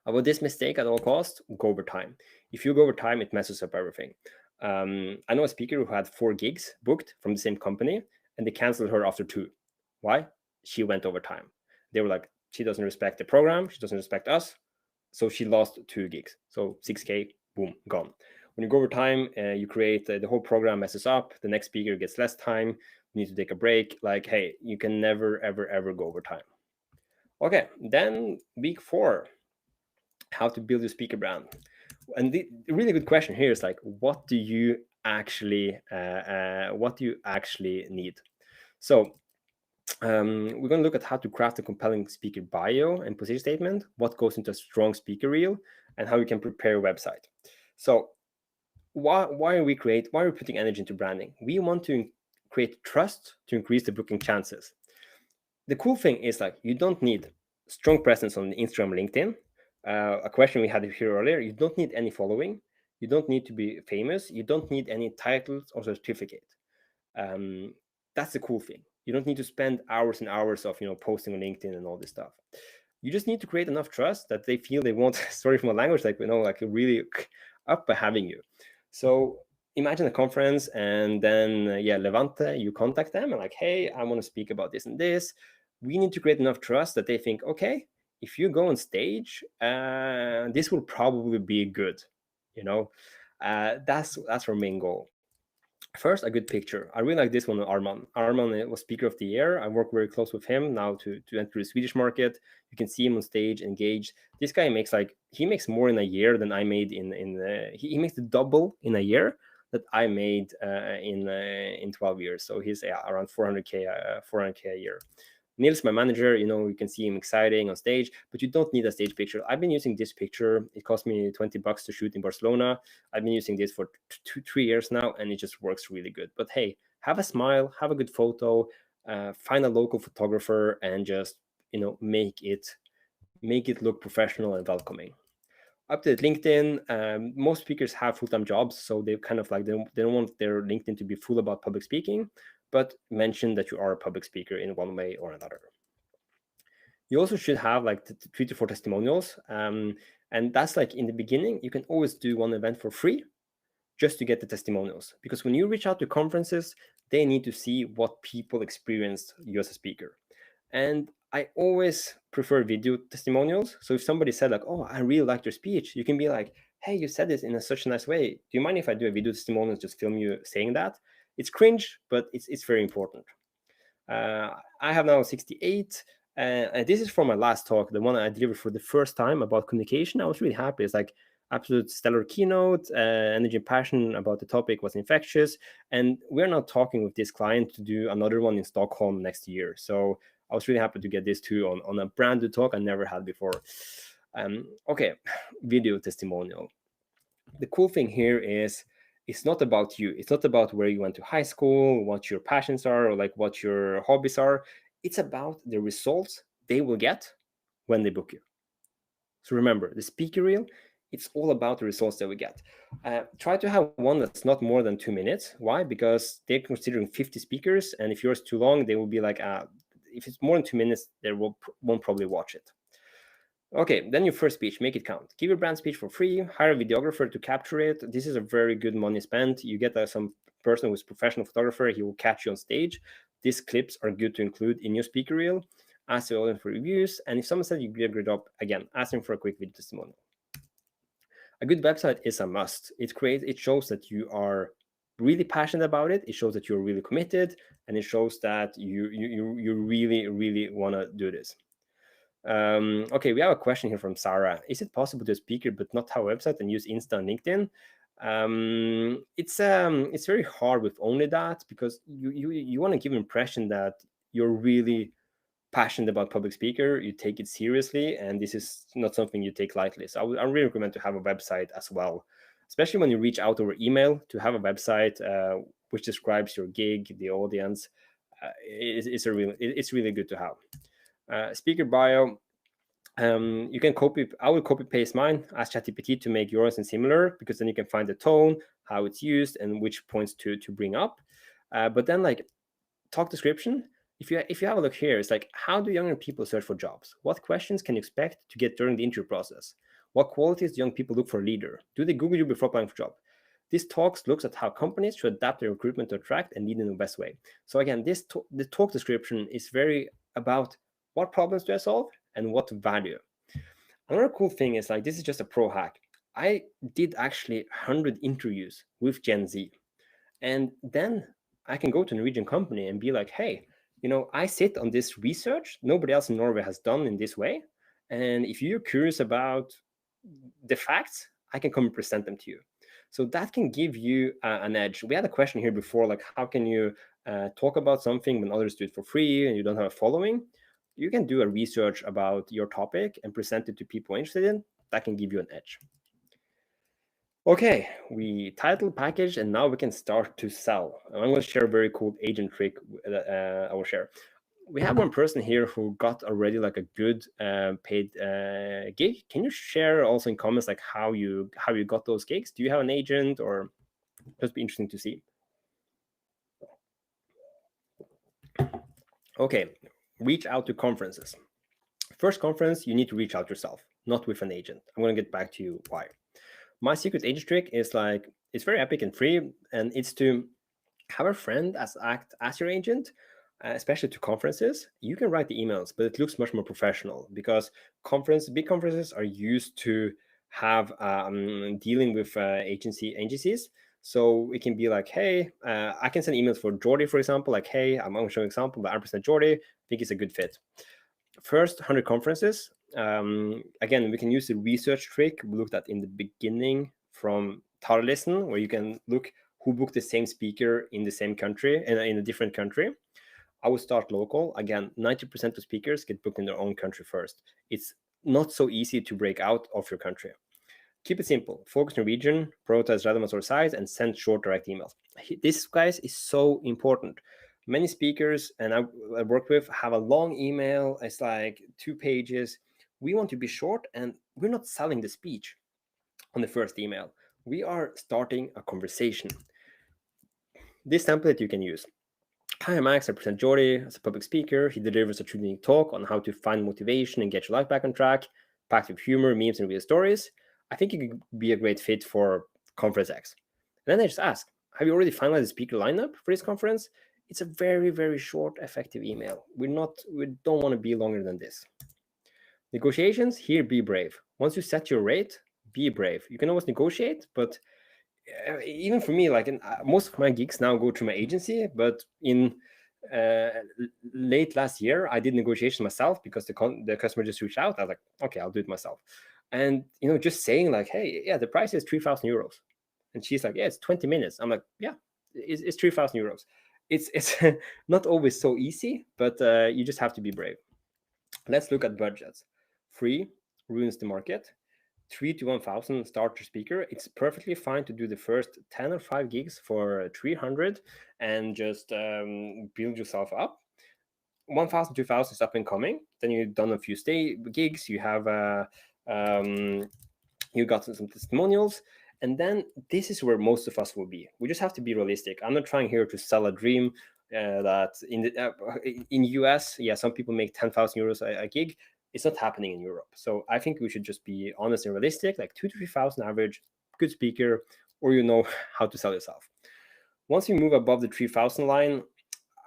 Avoid this mistake at all costs. Go over time. If you go over time, it messes up everything. I know a speaker who had 4 gigs booked from the same company, and they canceled her after 2. Why? She went over time. They were like, she doesn't respect the program, she doesn't respect us, so she lost 2 gigs. So 6K, boom, gone. When you go over time, you create the whole program messes up. The next speaker gets less time. You need to take a break. Like, hey, you can never, ever go over time. Okay, then week 4, how to build your speaker brand. And the really good question here is like, what do you actually need? So we're going to look at how to craft a compelling speaker bio and position statement, what goes into a strong speaker reel, and how you can prepare a website. So why are we putting energy into branding? We want to create trust to increase the booking chances. The cool thing is, like, you don't need strong presence on Instagram, LinkedIn. A question we had here earlier: you don't need any following, you don't need to be famous, you don't need any titles or certificate. That's the cool thing. You don't need to spend hours and hours of posting on LinkedIn and all this stuff. You just need to create enough trust that they feel they want, sorry for my language, like really up by having you. So imagine a conference, and then Levante, you contact them and like, hey, I want to speak about this and this. We need to create enough trust that they think, okay, if you go on stage, this will probably be good. That's our main goal. First, a good picture. I really like this one, Arman. Arman was Speaker of the Year. I work very close with him now to enter the Swedish market. You can see him on stage, engaged. This guy makes more in a year than I made he makes the double in a year that I made in 12 years. So he's around 400K a year. Nils, my manager, you can see him exciting on stage, but you don't need a stage picture. I've been using this picture. It cost me $20 to shoot in Barcelona. I've been using this for 3 years now, and it just works really good. But hey, have a smile, have a good photo, find a local photographer, and just make it look professional and welcoming. Update LinkedIn. Most speakers have full-time jobs, so they kind of like they don't want their LinkedIn to be full about public speaking, but mention that you are a public speaker in one way or another. You also should have like 3 to 4 testimonials, and that's like in the beginning. You can always do one event for free just to get the testimonials, because when you reach out to conferences, they need to see what people experienced you as a speaker. And I always prefer video testimonials. So if somebody said like, oh, I really liked your speech, you can be like, hey, you said this in such a nice way. Do you mind if I do a video testimonial, just film you saying that? It's cringe, but it's very important. I have now 68. And this is from my last talk, the one I delivered for the first time about communication. I was really happy. It's like absolute stellar keynote, energy and passion about the topic was infectious. And we're now talking with this client to do another one in Stockholm next year. So I was really happy to get this too on a brand new talk I never had before. Okay, video testimonial. The cool thing here is it's not about you. It's not about where you went to high school, what your passions are, or like what your hobbies are. It's about the results they will get when they book you. So remember, the speaker reel, it's all about the results that we get. Try to have one that's not more than 2 minutes. Why? Because they're considering 50 speakers, and if yours is too long, they will be like, if it's more than 2 minutes, they won't probably watch it. Okay, then your first speech, make it count. Give your brand speech for free, hire a videographer to capture it. This is a very good money spent. You get some person who's a professional photographer, he will catch you on stage. These clips are good to include in your speaker reel. Ask the audience for reviews, and if someone said you did a great job, again, ask them for a quick video testimonial. A good website is a must. It shows that you are really passionate about it. It shows that you're really committed, and it shows that you really want to do this. Okay, we have a question here from Sarah. Is it possible to speaker but not have a website and use Insta and LinkedIn? It's very hard with only that, because you want to give an impression that you're really passionate about public speaker, you take it seriously, and this is not something you take lightly. So I really recommend to have a website as well, especially when you reach out over email. To have a website which describes your gig, the audience, it's really good to have. Speaker bio. You can copy. I will copy paste mine, ask ChatGPT to make yours and similar, because then you can find the tone, how it's used, and which points to bring up. But then, like, talk description. If you have a look here, it's like, how do younger people search for jobs? What questions can you expect to get during the interview process? What qualities do young people look for a leader? Do they Google you before applying for a job? This talk looks at how companies should adapt their recruitment to attract and lead in the best way. So again, the talk description is very about what problems do I solve and what value. Another cool thing is, like, this is just a pro hack. I did actually 100 interviews with Gen Z, and then I can go to a Norwegian company and be like, hey, I sit on this research nobody else in Norway has done in this way. And if you're curious about the facts, I can come and present them to you. So that can give you an edge. We had a question here before, like, how can you talk about something when others do it for free and you don't have a following? You can do a research about your topic and present it to people interested in. That can give you an edge. Okay, we title, package, and now we can start to sell. I'm going to share a very cool agent trick I will share. We have one person here who got already like a good paid gig. Can you share also in comments like how you got those gigs? Do you have an agent, or just be interesting to see? Okay, reach out to conferences. First conference, you need to reach out yourself, not with an agent. I'm going to get back to you why. My secret agent trick is, like, it's very epic and free, and it's to have a friend act as your agent, especially to conferences. You can write the emails, but it looks much more professional, because big conferences are used to have dealing with agencies. So it can be like, hey, I can send emails for Jordi, for example, like, hey, I'm going to show an example, but I represent Jordi. I think it's a good fit. First 100 conferences. Again, we can use the research trick we looked at in the beginning from Tarlisten, where you can look who booked the same speaker in the same country, in a different country. I would start local. Again, 90% of speakers get booked in their own country first. It's not so easy to break out of your country. Keep it simple. Focus on region, prioritize relevance or size, and send short direct emails. This, guys, is so important. Many speakers and I work with have a long email. It's like 2 pages. We want to be short, and we're not selling the speech on the first email. We are starting a conversation. This template you can use. Hi, I'm Max. I present Jordi as a public speaker. He delivers a truly unique talk on how to find motivation and get your life back on track, packed with humor, memes, and real stories. I think you could be a great fit for Conference X. And then I just ask, have you already finalized the speaker lineup for this conference? It's a very, very short, effective email. We don't want to be longer than this. Negotiations, here, be brave. Once you set your rate, be brave. You can always negotiate, but even for me, like, most of my gigs now go through my agency, but in late last year, I did negotiation myself because the customer just reached out. I was like, okay, I'll do it myself. And, just saying like, hey, yeah, the price is 3,000 euros. And she's like, yeah, it's 20 minutes. I'm like, yeah, it's 3,000 euros. It's not always so easy, but you just have to be brave. Let's look at budgets. Free ruins the market. 3 to 1,000 starter speaker. It's perfectly fine to do the first 10 or 5 gigs for 300 and just build yourself up. 1,000, 2,000 is up and coming. Then you've done a few gigs. You have you got some testimonials, and then this is where most of us will be. We just have to be realistic. I'm not trying here to sell a dream that in US, yeah, some people make 10,000 euros a gig. It's not happening in Europe. So I think we should just be honest and realistic, like 2 to 3,000 average, good speaker, or you know how to sell yourself. Once you move above the 3,000 line,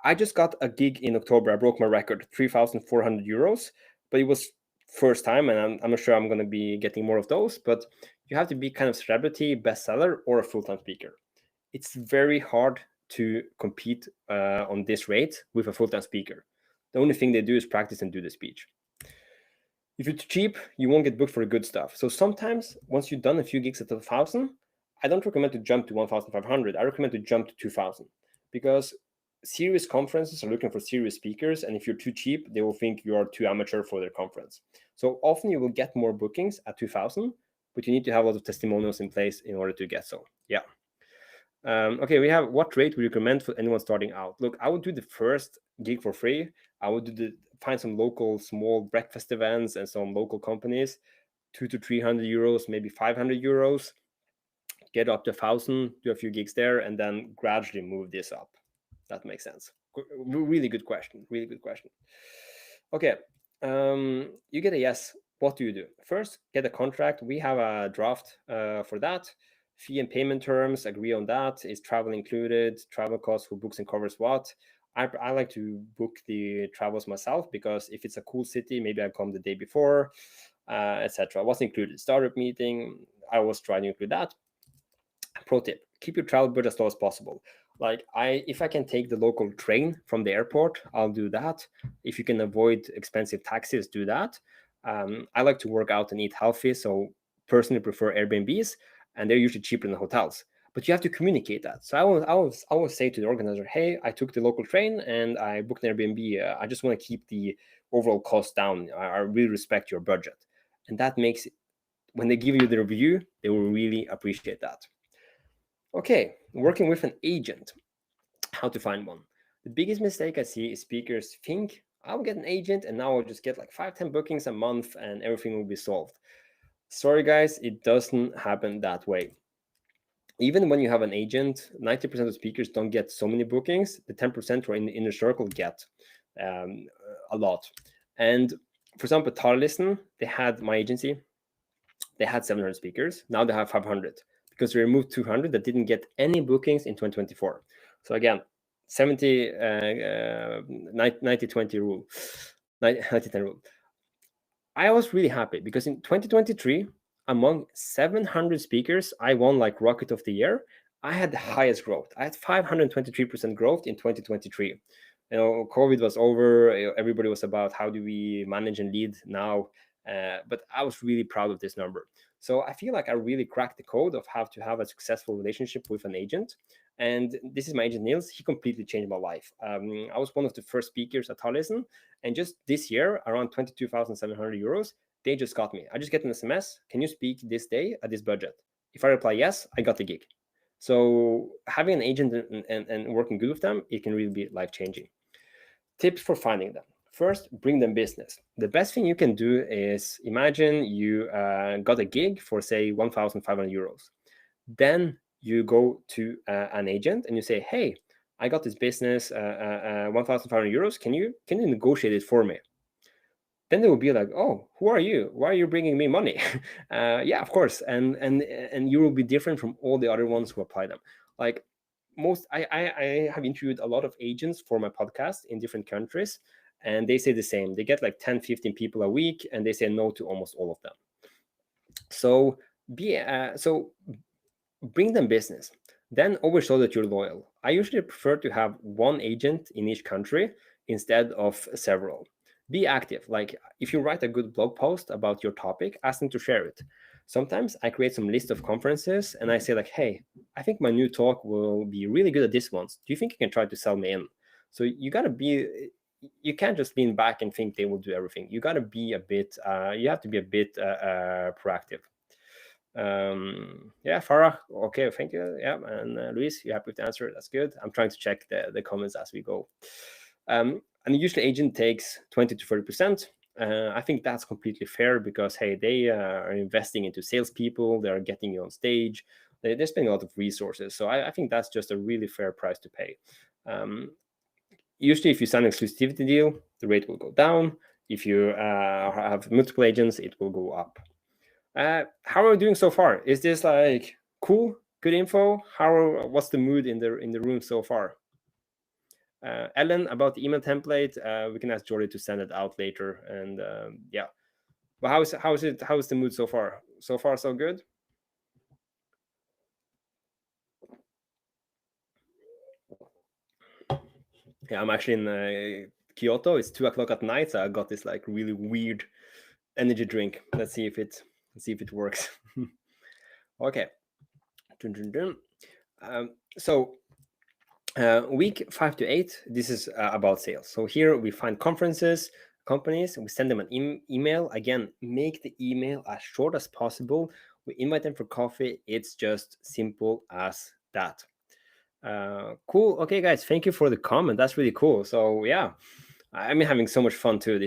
I just got a gig in October. I broke my record, 3,400 euros, but it was first time, and I'm not sure I'm going to be getting more of those, but you have to be kind of celebrity, bestseller, or a full-time speaker. It's very hard to compete on this rate with a full-time speaker. The only thing they do is practice and do the speech. If you're too cheap, you won't get booked for the good stuff. So sometimes once you've done a few gigs at 1,000, I don't recommend to jump to 1,500. I recommend to jump to 2,000 because serious conferences are looking for serious speakers, and if you're too cheap, they will think you are too amateur for their conference. So often you will get more bookings at 2,000, but you need to have a lot of testimonials in place in order to get so. Yeah. Okay, we have what rate would you recommend for anyone starting out? Look, I would do the first gig for free. I would find some local small breakfast events and some local companies, 200 to 300 euros, maybe 500 euros. Get up to 1,000, do a few gigs there, and then gradually move this up. That makes sense. Really good question. Really good question. Okay, you get a yes. What do you do? First, get a contract. We have a draft for that. Fee and payment terms, agree on that. Is travel included? Travel costs, who books and covers what? I like to book the travels myself because if it's a cool city, maybe I come the day before, etc. What's included? Startup meeting. I always try to include that. Pro tip: keep your travel budget as low as possible. Like if I can take the local train from the airport, I'll do that. If you can avoid expensive taxis, do that. I like to work out and eat healthy, so personally prefer Airbnbs, and they're usually cheaper than hotels. But you have to communicate that. So I will say to the organizer, hey, I took the local train and I booked an Airbnb. I just want to keep the overall cost down. I really respect your budget, and that makes it, when they give you the review, they will really appreciate that. Okay, working with an agent, how to find one. The biggest mistake I see is speakers think, I'll get an agent and now I'll just get like 5-10 bookings a month and everything will be solved. Sorry guys, it doesn't happen that way. Even when you have an agent, 90% of speakers don't get so many bookings. The 10% who are in the inner circle get a lot. And for example, Tarlisten, they had my agency, they had 700 speakers. Now they have 500 because they removed 200 that didn't get any bookings in 2024. So again, 70, 90-20 rule, 90-10 rule. I was really happy because in 2023, among 700 speakers, I won like Rocket of the Year. I had the highest growth. I had 523% growth in 2023. You know, COVID was over. Everybody was about how do we manage and lead now. But I was really proud of this number. So I feel like I really cracked the code of how to have a successful relationship with an agent. And this is my agent, Niels. He completely changed my life. I was one of the first speakers at Tarlisten. And just this year, around 22,700 euros, they just got me. I just get an SMS. Can you speak this day at this budget? If I reply yes, I got the gig. So having an agent and working good with them, it can really be life-changing. Tips for finding them. First, bring them business. The best thing you can do is imagine you got a gig for, say, 1,500 euros. Then you go to an agent and you say, hey, I got this business, 1,500 euros. Can you negotiate it for me? Then they will be like, oh, who are you? Why are you bringing me money? Yeah, of course. And you will be different from all the other ones who apply them. Like I have interviewed a lot of agents for my podcast in different countries, and they say the same. They get like 10, 15 people a week, and they say no to almost all of them. So bring them business. Then always show that you're loyal. I usually prefer to have one agent in each country instead of several. Be active. Like if you write a good blog post about your topic, ask them to share it. Sometimes I create some list of conferences and I say like, hey, I think my new talk will be really good at this one. Do you think you can try to sell me in? So you got to be, you can't just lean back and think they will do everything. You got to be a bit, you have to be a bit proactive. Yeah, Farah, okay, thank you. Yeah, and Luis, you happy with the answer? That's good. I'm trying to check the comments as we go. And usually agent takes 20 to 30%. I think that's completely fair because, hey, they are investing into salespeople, they are getting you on stage, they're spending a lot of resources. So I think that's just a really fair price to pay. Usually, if you sign an exclusivity deal, the rate will go down. If you have multiple agents, it will go up. How are we doing so far? Is this like cool, good info? What's the mood in the room so far? Ellen, about the email template, we can ask Jordy to send it out later. And yeah, but how is the mood so far? So far, so good. Yeah, I'm actually in Kyoto. It's 2 o'clock at night, so I got this like really weird energy drink. Let's see if it works. Okay. So week 5 to 8, this is about sales. So here we find conferences, companies, and we send them an email. Again, make the email as short as possible. We invite them for coffee. It's just simple as that. Cool. Okay, guys, thank you for the comment. That's really cool. So yeah, I'm having so much fun too.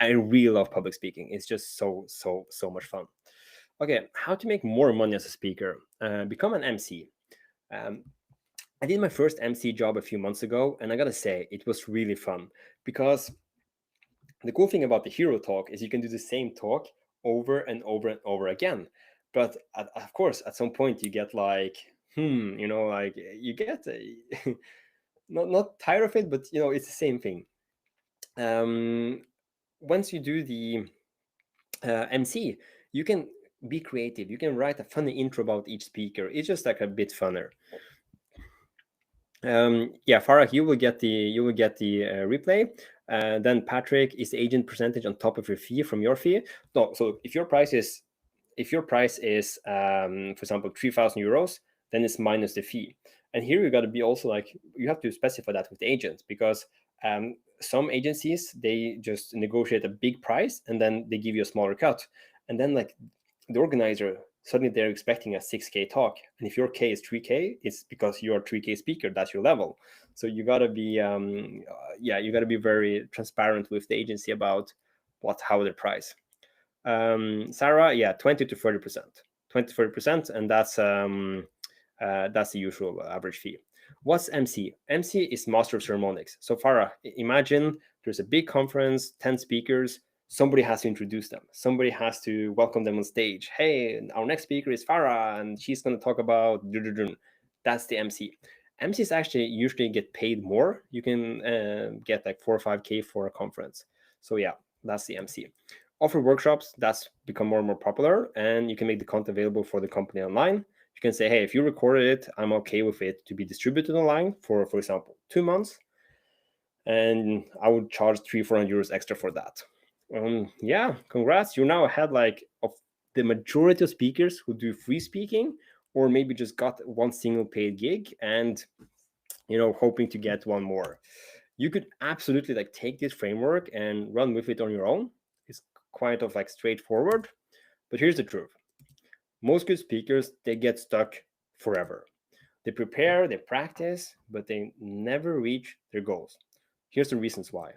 I really love public speaking. It's just so much fun. Okay, how to make more money as a speaker? Become an MC. I did my first MC job a few months ago, and I gotta say, it was really fun because the cool thing about the hero talk is you can do the same talk over and over and over again. But of course, at some point, you get like, like you get not tired of it, but it's the same thing. Once you do the MC, you can be creative. You can write a funny intro about each speaker. It's just like a bit funner. Yeah, Farah, you will get the replay. Then Patrick, is the agent percentage on top of your fee from your fee? No. So if your price is for example, 3,000 euros, then it's minus the fee. And here you got to be also like, you have to specify that with the agent, because some agencies, they just negotiate a big price and then they give you a smaller cut. And then like the organizer, suddenly they're expecting a 6K talk. And if your K is 3K, it's because you're a 3K speaker, that's your level. So you gotta be, you gotta be very transparent with the agency about how they price. Sarah, yeah, 20 to 30%, 20 to 30%, and that's the usual average fee. What's MC? MC is Master of Ceremonies. So Farah, imagine there's a big conference, 10 speakers. Somebody has to introduce them. Somebody has to welcome them on stage. Hey, our next speaker is Farah, and she's going to talk about. That's the MC. MCs actually usually get paid more. You can get like 4 or 5K for a conference. So yeah, that's the MC. Offer workshops, that's become more and more popular, and you can make the content available for the company online. You can say, hey, if you recorded it, I'm okay with it to be distributed online for example, 2 months, and I would charge 300-400 euros extra for that. Yeah, congrats. You're now ahead like of the majority of speakers who do free speaking, or maybe just got one single paid gig and hoping to get one more. You could absolutely like take this framework and run with it on your own. It's quite of like straightforward, but here's the truth. Most good speakers, they get stuck forever. They prepare, they practice, but they never reach their goals. Here's the reasons why.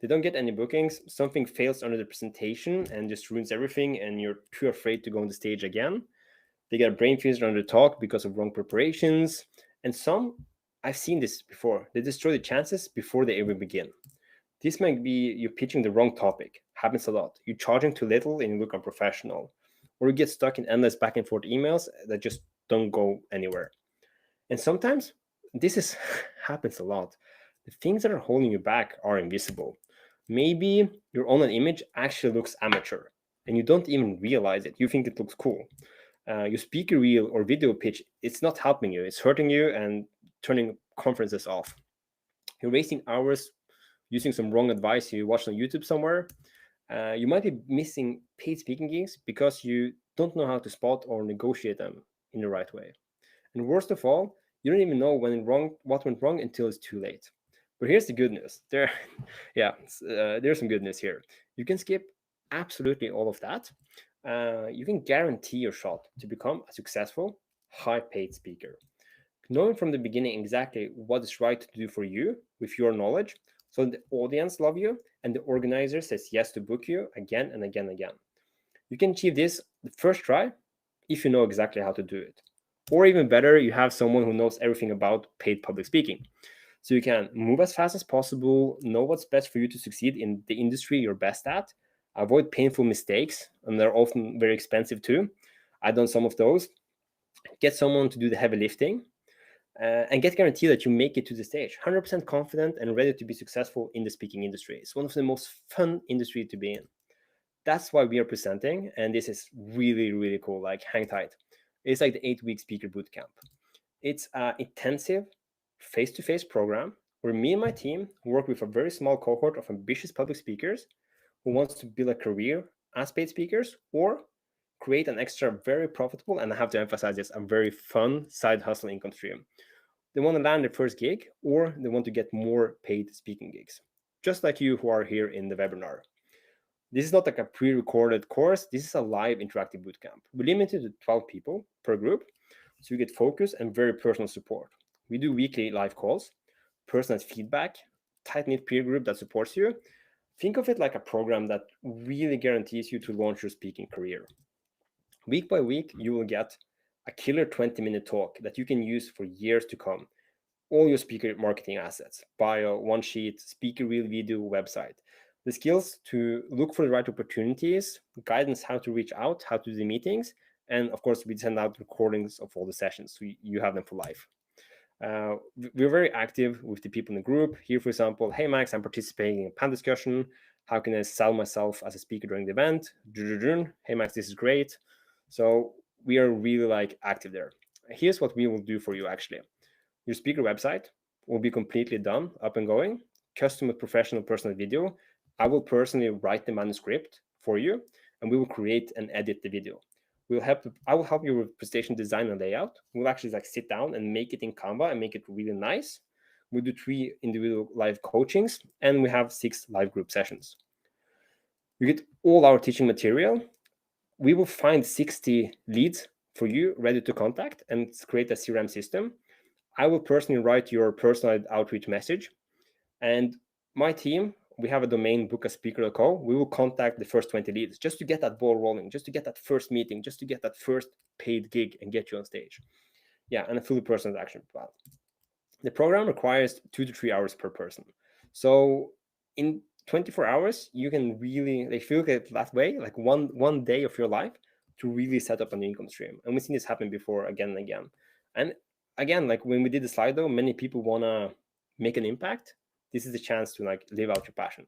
They don't get any bookings, something fails under the presentation and just ruins everything, and you're too afraid to go on the stage again. They get a brain freezer under the talk because of wrong preparations. And some, I've seen this before, they destroy the chances before they ever begin. This might be you pitching the wrong topic. Happens a lot. You're charging too little and you look unprofessional. Or you get stuck in endless back and forth emails that just don't go anywhere. And sometimes this happens a lot. The things that are holding you back are invisible. Maybe your online image actually looks amateur and you don't even realize it. You think it looks cool. Your speaker reel or video pitch, it's not helping you. It's hurting you and turning conferences off. You're wasting hours using some wrong advice you watched on YouTube somewhere. You might be missing paid speaking gigs because you don't know how to spot or negotiate them in the right way. And worst of all, you don't even know what went wrong until it's too late. But here's the good news. There's some good news here. You can skip absolutely all of that. You can guarantee your shot to become a successful, high-paid speaker. Knowing from the beginning exactly what is right to do for you with your knowledge, so the audience love you and the organizer says yes to book you again and again and again. You can achieve this the first try if you know exactly how to do it. Or even better, you have someone who knows everything about paid public speaking. So you can move as fast as possible, know what's best for you to succeed in the industry you're best at, avoid painful mistakes, and they're often very expensive too. I've done some of those. Get someone to do the heavy lifting, and get guaranteed that you make it to the stage 100% confident and ready to be successful in the speaking industry. It's one of the most fun industry to be in. That's why we are presenting, and this is really, really cool. Like, hang tight. It's like the 8-week speaker bootcamp. It's an intensive face-to-face program where me and my team work with a very small cohort of ambitious public speakers who wants to build a career as paid speakers or create an extra very profitable, and I have to emphasize this, a very fun side hustle income stream. They want to land their first gig or they want to get more paid speaking gigs, just like you who are here in the webinar. This is not like a pre-recorded course. This is a live interactive bootcamp. We limited to 12 people per group, so you get focus and very personal support. We do weekly live calls, personalized feedback, tight-knit peer group that supports you. Think of it like a program that really guarantees you to launch your speaking career. Week by week, you will get a killer 20-minute talk that you can use for years to come. All your speaker marketing assets, bio, one sheet, speaker reel video, website. The skills to look for the right opportunities, guidance how to reach out, how to do the meetings, and of course, we send out recordings of all the sessions, so you have them for life. We're very active with the people in the group. Here, for example, hey Max, I'm participating in a panel discussion. How can I sell myself as a speaker during the event? Hey Max, this is great. So we are really like active there. Here's what we will do for you actually. Your speaker website will be completely done, up and going, custom with professional personal video. I will personally write the manuscript for you, and we will create and edit the video. I will help you with presentation design and layout. We'll actually like sit down and make it in Canva and make it really nice. We do 3 individual live coachings, and we have 6 live group sessions. You get all our teaching material. We will find 60 leads for you ready to contact and create a CRM system. I will personally write your personalized outreach message. And my team, we have a domain, bookaspeaker.co. We will contact the first 20 leads just to get that ball rolling, just to get that first meeting, just to get that first paid gig and get you on stage. Yeah, and a fully personalized action plan. The program requires 2 to 3 hours per person. So in 24 hours, you can really, like, if you look at it that way, like one day of your life to really set up an income stream. And we've seen this happen before again and again. And again, like when we did the slide though, many people want to make an impact. This is the chance to like live out your passion.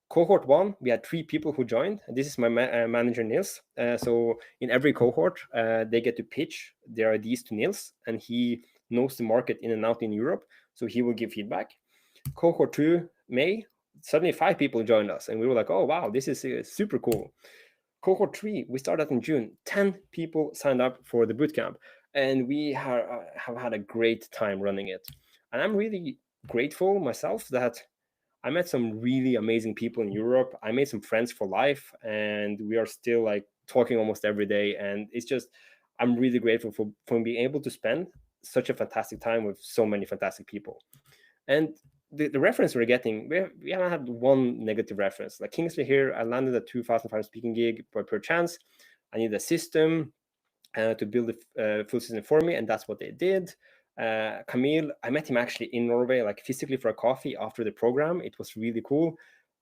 Cohort 1, we had 3 people who joined. This is my manager, Nils. So in every cohort, they get to pitch their ideas to Nils, and he knows the market in and out in Europe, so he will give feedback. Cohort 2, May, suddenly 5 people joined us, and we were like, oh, wow, this is super cool. Cohort 3, we started in June. 10 people signed up for the bootcamp, and we have had a great time running it. And I'm really grateful myself that I met some really amazing people in Europe. I made some friends for life, and we are still like talking almost every day. And it's just, I'm really grateful for being able to spend such a fantastic time with so many fantastic people. And the reference we're getting, we haven't had one negative reference. Like Kingsley here, I landed a 2,500 speaking gig per chance. I need a system to build a full system for me, and that's what they did. Camille, I met him actually in Norway, like physically for a coffee after the program. It was really cool.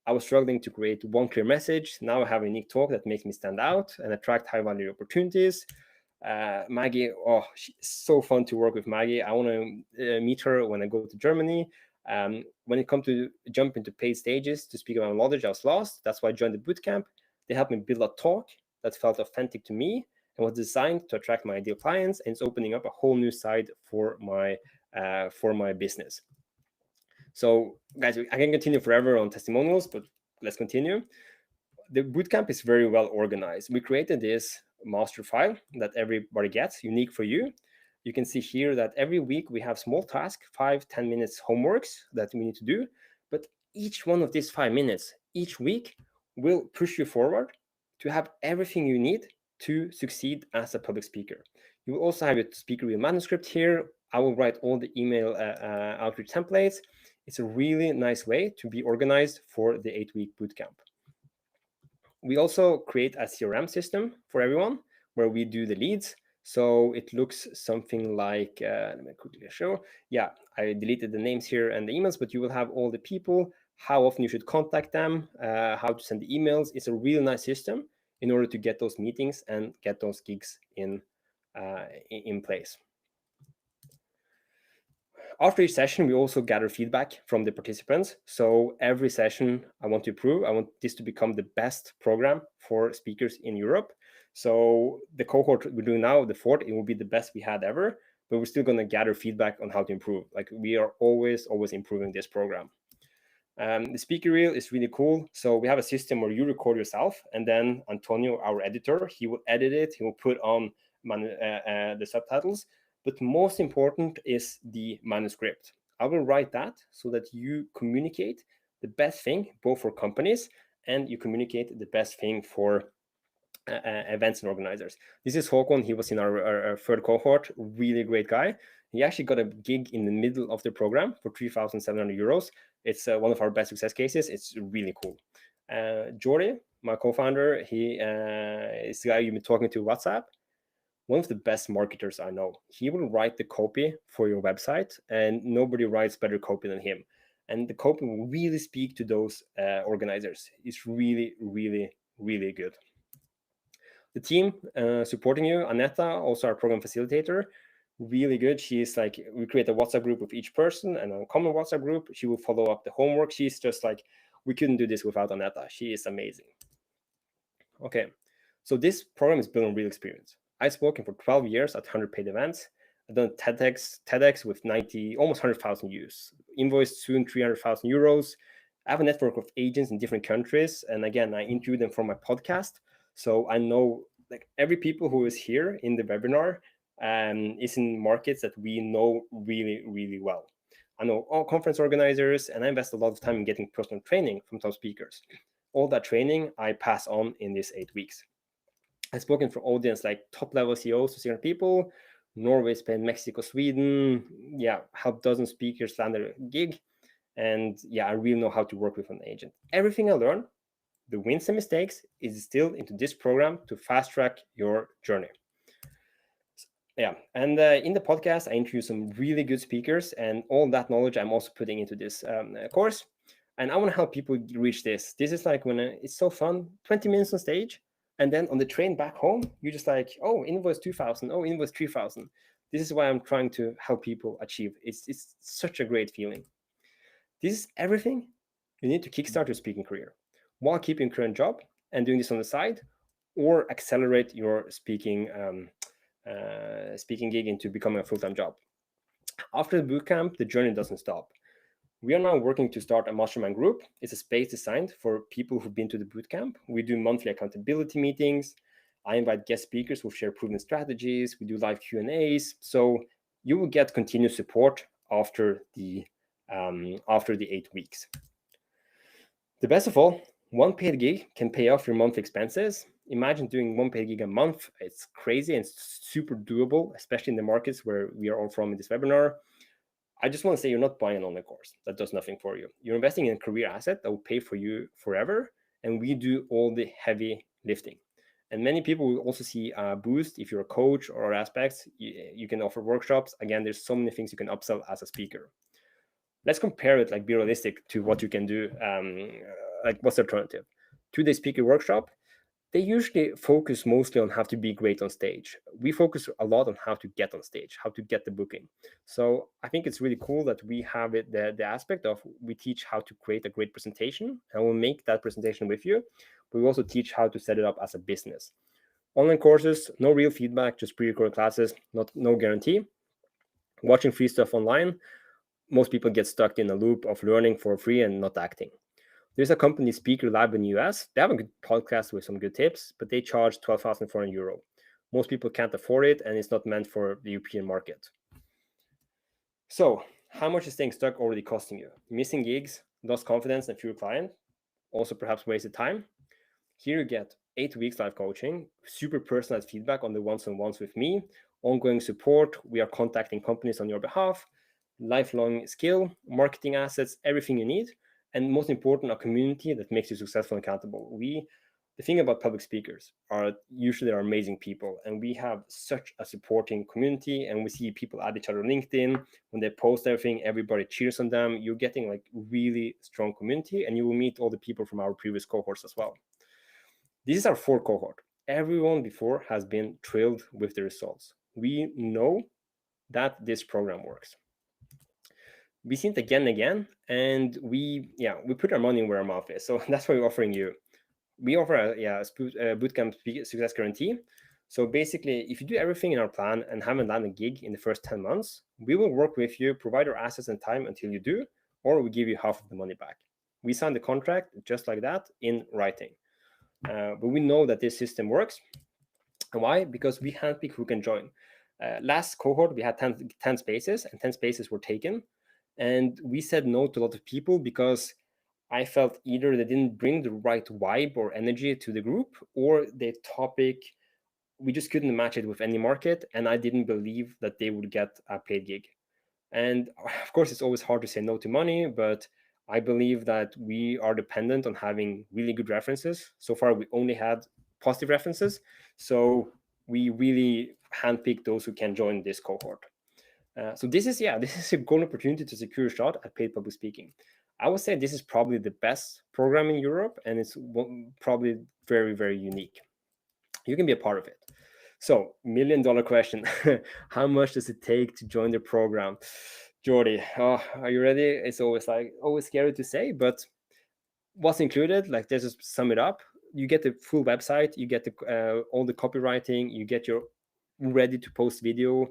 I was struggling to create one clear message. Now I have a unique talk that makes me stand out and attract high value opportunities. Maggie, oh, she's so fun to work with. Maggie, I want to meet her when I go to Germany. When it comes to jump into paid stages to speak about knowledge, I was lost. That's why I joined the bootcamp. They helped me build a talk that felt authentic to me and was designed to attract my ideal clients, and it's opening up a whole new side for my business. So guys, I can continue forever on testimonials, but let's continue. the bootcamp is very well organized. We created this master file that everybody gets, unique for you. You can see here that every week we have small tasks, 5-10 minutes homeworks that we need to do. But each one of these 5 minutes each week will push you forward to have everything you need to succeed as a public speaker. You will also have your speaker reel manuscript here. I will write all the email outreach templates. It's a really nice way to be organized for the 8-week bootcamp. We also create a CRM system for everyone where we do the leads. So it looks something like, let me quickly show. Yeah, I deleted the names here and the emails, but you will have all the people, how often you should contact them, how to send the emails. It's a really nice system in order to get those meetings and get those gigs in place. After each session, we also gather feedback from the participants. So every session I want to improve. I want this to become the best program for speakers in Europe. So the cohort we're doing now, the fourth, it will be the best we had ever, but we're still going to gather feedback on how to improve. Like we are always improving this program. The speaker reel is really cool. So we have a system where you record yourself, and then Antonio, our editor, he will edit it. He will put on the subtitles. But most important is the manuscript. I will write that so that you communicate the best thing, both for companies and you communicate the best thing for events and organizers. This is Håkon. He was in our third cohort. Really great guy. He actually got a gig in the middle of the program for 3,700 euros. It's one of our best success cases. It's really cool. Jordi, my co-founder, he is the guy you've been talking to WhatsApp. One of the best marketers I know. He will write the copy for your website, and nobody writes better copy than him. And the copy will really speak to those organizers. It's really, really, really good. The team supporting you, Aneta, also our program facilitator, really good. She's like, we create a WhatsApp group with each person and a common WhatsApp group. She will follow up the homework. She's just like, we couldn't do this without Aneta. She is amazing. Okay, so this program is built on real experience. I've spoken for 12 years at 100 paid events. I've done TEDx with almost 100,000 views. Invoiced soon 300,000 euros. I have a network of agents in different countries. And again, I interview them for my podcast. So I know like every people who is here in the webinar is in markets that we know really, really well. I know all conference organizers, and I invest a lot of time in getting personal training from top speakers. All that training I pass on in these 8 weeks. I've spoken for audience like top level CEOs to 600 people, Norway, Spain, Mexico, Sweden. Yeah, help dozen speakers land their gig. And yeah, I really know how to work with an agent. Everything I learn, the wins and mistakes, is distilled into this program to fast track your journey. Yeah, and in the podcast, I interview some really good speakers, and all that knowledge I'm also putting into this course. And I want to help people reach this. This is like when it's so fun, 20 minutes on stage, and then on the train back home, you're just like, oh, invoice 2,000, oh, invoice 3,000. This is why I'm trying to help people achieve. It's such a great feeling. This is everything you need to kickstart your speaking career while keeping your current job and doing this on the side, or accelerate your speaking gig into becoming a full-time job. After the bootcamp, the journey doesn't stop. We are now working to start a mastermind group. It's a space designed for people who've been to the bootcamp. We do monthly accountability meetings. I invite guest speakers who share proven strategies. We do live Q&As. So you will get continuous support after the 8 weeks. The best of all, one paid gig can pay off your monthly expenses. Imagine doing one paid gig a month. It's crazy and it's super doable, especially in the markets where we are all from in this webinar. I just want to say you're not buying an online course that does nothing for you. You're investing in a career asset that will pay for you forever, and we do all the heavy lifting. And many people will also see a boost if you're a coach or aspects. You can offer workshops. Again, there's so many things you can upsell as a speaker. Let's compare it, like be realistic to what you can do. Like what's the alternative? 2-day speaker workshop, they usually focus mostly on how to be great on stage. We focus a lot on how to get on stage, how to get the booking. So I think it's really cool that we have it, the aspect of we teach how to create a great presentation, and we'll make that presentation with you. But we also teach how to set it up as a business. Online courses, no real feedback, just pre-recorded classes, no guarantee. Watching free stuff online, most people get stuck in a loop of learning for free and not acting. There's a company, Speaker Lab in the US. They have a good podcast with some good tips, but they charge 12,400 euro. Most people can't afford it, and it's not meant for the European market. So, how much is staying stuck already costing you? Missing gigs, lost confidence, and fewer clients, also perhaps wasted time. Here you get 8 weeks live coaching, super personalized feedback on the one-on-ones with me, ongoing support. We are contacting companies on your behalf, lifelong skill, marketing assets, everything you need, and most important, a community that makes you successful and accountable. The thing about public speakers are usually are amazing people, and we have such a supporting community, and we see people add each other on LinkedIn. When they post everything, everybody cheers on them. You're getting like really strong community, and you will meet all the people from our previous cohorts as well. This is our fourth cohort. Everyone before has been thrilled with the results. We know that this program works. We seen it again and again, and we put our money where our mouth is. So that's why we're offering you. We offer a bootcamp success guarantee. So basically, if you do everything in our plan and haven't landed a gig in the first 10 months, we will work with you, provide our assets and time until you do, or we give you half of the money back. We sign the contract just like that in writing. But we know that this system works. And why? Because we handpick who can join. Last cohort, we had 10 spaces, and 10 spaces were taken. And we said no to a lot of people because I felt either they didn't bring the right vibe or energy to the group, or the topic, we just couldn't match it with any market. And I didn't believe that they would get a paid gig. And of course, it's always hard to say no to money, but I believe that we are dependent on having really good references. So far, we only had positive references. So we really handpick those who can join this cohort. So this is a golden opportunity to secure a shot at paid public speaking. I would say this is probably the best program in Europe, and it's probably very, very unique. You can be a part of it. So, $1 million question. How much does it take to join the program? Jordi, are you ready? It's always scary to say, but what's included? Like, let's just sum it up. You get the full website, you get all the copywriting, you get your ready to post video.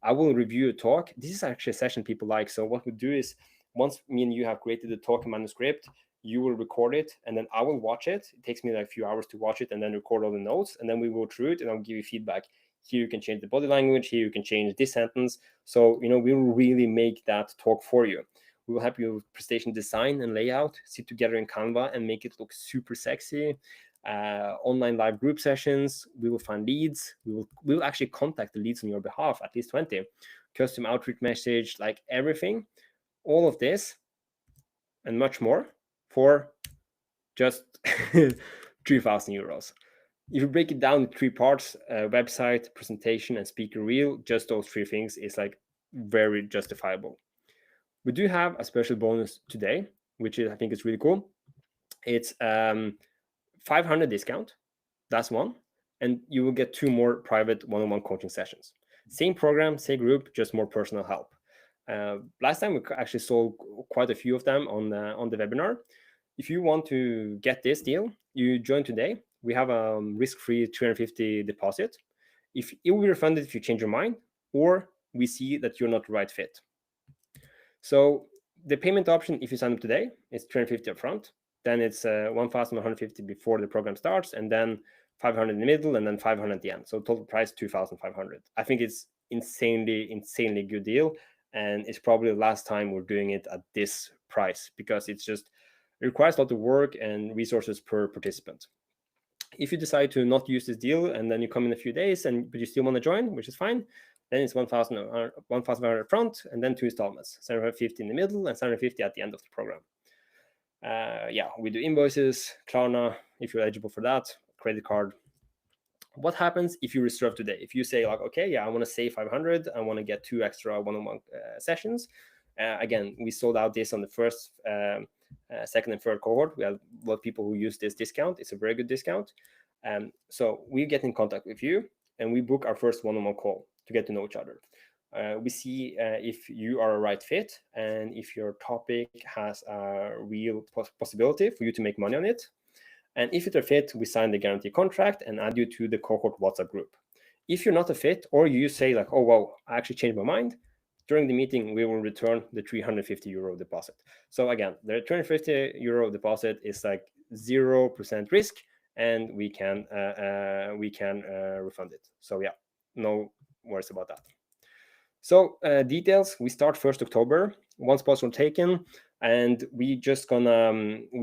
I will review a talk. This is actually a session people like. So what we do is, once me and you have created the talk manuscript, you will record it, and then I will watch it. It takes me like a few hours to watch it and then record all the notes, and then we go through it, and I'll give you feedback. Here you can change the body language. Here you can change this sentence. So, we will really make that talk for you. We will help you with presentation design and layout, sit together in Canva and make it look super sexy. Online live group sessions. We will find leads. We will actually contact the leads on your behalf, at least 20. Custom outreach message, like everything. All of this and much more for just 3,000 euros. If you break it down in 3 parts, website, presentation, and speaker reel, just those 3 things is like very justifiable. We do have a special bonus today, which I think is really cool. It's 500 discount. That's one. And you will get 2 more private one-on-one coaching sessions. Same program, same group, just more personal help. Last time we actually sold quite a few of them on the webinar. If you want to get this deal, you join today. We have a risk-free 250 deposit. If it will be refunded if you change your mind, or we see that you're not the right fit. So the payment option, if you sign up today, is 250 upfront. Then it's 1,150 before the program starts, and then 500 in the middle, and then 500 at the end. So total price 2,500. I think it's insanely good deal, and it's probably the last time we're doing it at this price, because it requires a lot of work and resources per participant. If you decide to not use this deal and then you come in a few days but you still want to join, which is fine, then it's 1,500 front and then 2 installments, 750 in the middle and 750 at the end of the program. We do invoices, Klarna, if you're eligible for that, credit card. What happens if you reserve today? If you say like, okay, I want to save 500, I want to get 2 extra one-on-one sessions. Again, we sold out this on the first, second and third cohort. We have a lot of people who use this discount. It's a very good discount. So we get in contact with you and we book our first one-on-one call to get to know each other. We see if you are a right fit and if your topic has a real possibility for you to make money on it. And if it's a fit, we sign the guarantee contract and add you to the cohort WhatsApp group. If you're not a fit, or you say like, oh, wow, I actually changed my mind, during the meeting, we will return the 350 euro deposit. So again, the 350 euro deposit is like 0% risk, and we can refund it. So yeah, no worries about that. So details, we start 1st October, one spot will taken, and we're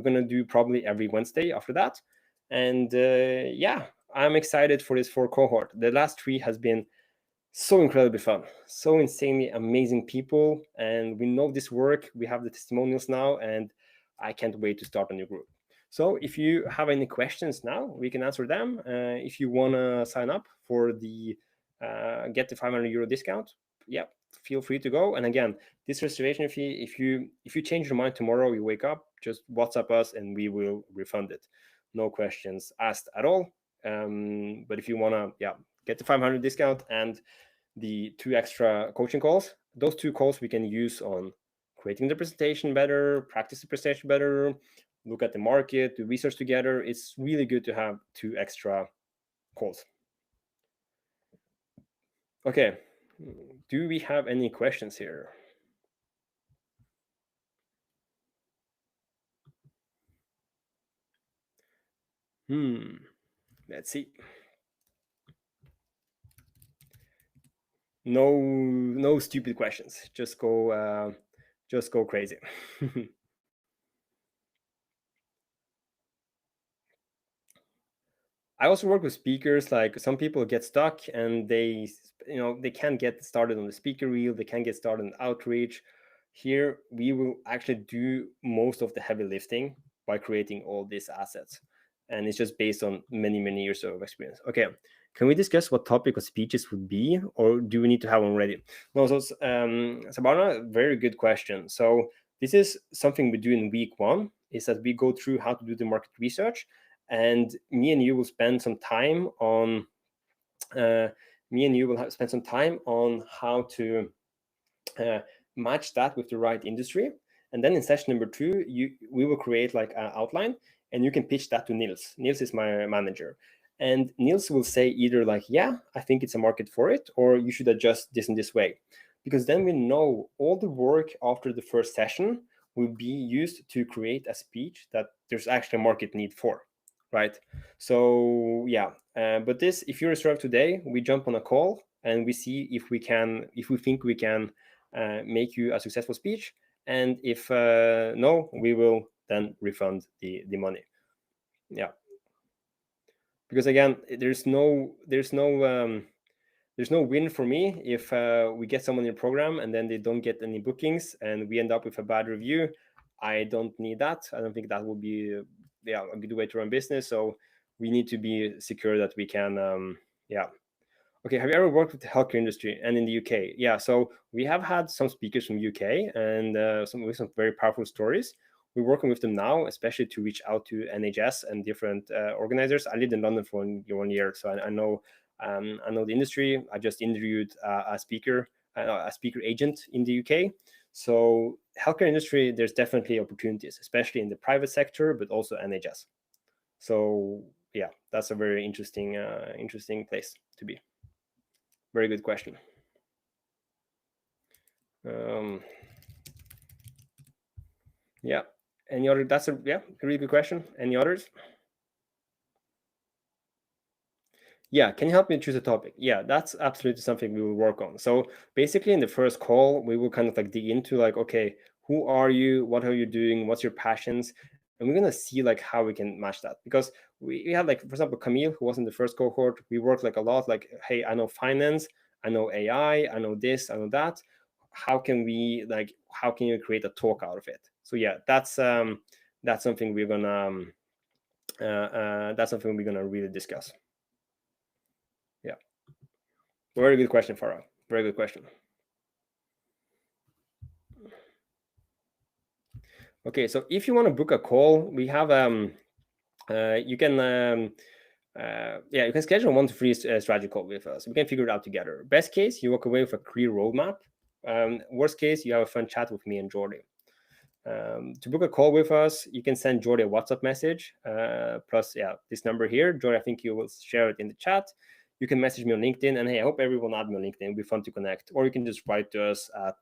gonna do probably every Wednesday after that. And yeah, I'm excited for this 4 cohort. The last 3 has been so incredibly fun, so insanely amazing people, and we know this work, we have the testimonials now, and I can't wait to start a new group. So if you have any questions now, we can answer them. If you want to sign up for the get the 500 euro discount, yeah, feel free to go. And again, this reservation fee, if you change your mind tomorrow, you wake up, just WhatsApp us and we will refund it. No questions asked at all. But if you want to, yeah, get the 500 discount and the 2 extra coaching calls, those 2 calls we can use on creating the presentation better, practice the presentation better, look at the market, do research together. It's really good to have 2 extra calls. Okay, do we have any questions here? Let's see. No stupid questions. Just go crazy. I also work with speakers. Like some people get stuck and they can't get started on the speaker reel. They can't get started on outreach. Here we will actually do most of the heavy lifting by creating all these assets, and it's just based on many years of experience. Okay, can we discuss what topic of speeches would be, or do we need to have one ready? No, so Sabana, very good question. So this is something we do in week 1. Is that we go through how to do the market research, and me and you will spend some time on how to match that with the right industry. And then in session number 2, we will create like an outline, and you can pitch that to Niels. Niels is my manager, and Niels will say either like, yeah, I think it's a market for it, or you should adjust this in this way, because then we know all the work after the first session will be used to create a speech that there's actually a market need for, right? So yeah, but this, if you reserve today, we jump on a call and we see if we think we can make you a successful speech, and if no, we will then refund the money. Yeah, because again, there's no win for me if we get someone in the program and then they don't get any bookings and we end up with a bad review. I don't need that. I don't think that will be a good way to run business. So we need to be secure that we can Okay, have you ever worked with the healthcare industry and in the UK? Yeah, so we have had some speakers from UK and some very powerful stories. We're working with them now, especially to reach out to NHS and different organizers. I lived in London for 1 year, so I know the industry. I just interviewed a speaker agent in the UK. So healthcare industry, there's definitely opportunities, especially in the private sector, but also NHS. So yeah, that's a very interesting place to be. Very good question. Yeah. Any other? That's a really good question. Any others? Yeah. Can you help me choose a topic? Yeah, that's absolutely something we will work on. So basically, in the first call, we will kind of like dig into like, okay, who are you? What are you doing? What's your passions? And we're gonna see like how we can match that, because we had like, for example, Camille, who was in the first cohort. We worked like a lot. Like, hey, I know finance, I know AI, I know this, I know that. How can you create a talk out of it? So yeah, that's something we're gonna really discuss. Yeah, very good question, Farah. Very good question. Okay, so if you want to book a call, we have you can you can schedule a 1 to 3 strategy call with us. We can figure it out together. Best case, you walk away with a clear roadmap. Worst case, you have a fun chat with me and Jordi. To book a call with us, you can send Jordi a WhatsApp message plus this number here. Jordi, I think you will share it in the chat. you can message me on LinkedIn. And hey, I hope everyone add me on LinkedIn. It'll be fun to connect. Or you can just write to us at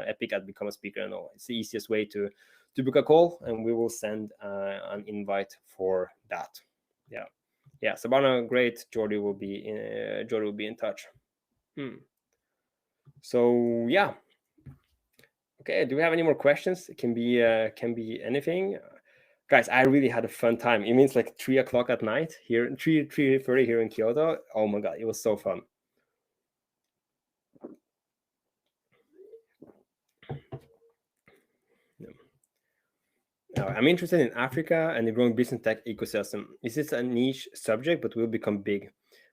Epic at Become a Speaker and all. It's the easiest way to book a call, and we will send an invite for that. Yeah. Sabana, great. Jordi will be in touch. So yeah. Okay. Do we have any more questions? It can be anything. Guys, I really had a fun time. It means like 3 o'clock at night here, 3:30 here in Kyoto. Oh my god, it was so fun. I'm interested in Africa and the growing business tech ecosystem. Is this a niche subject but will become big?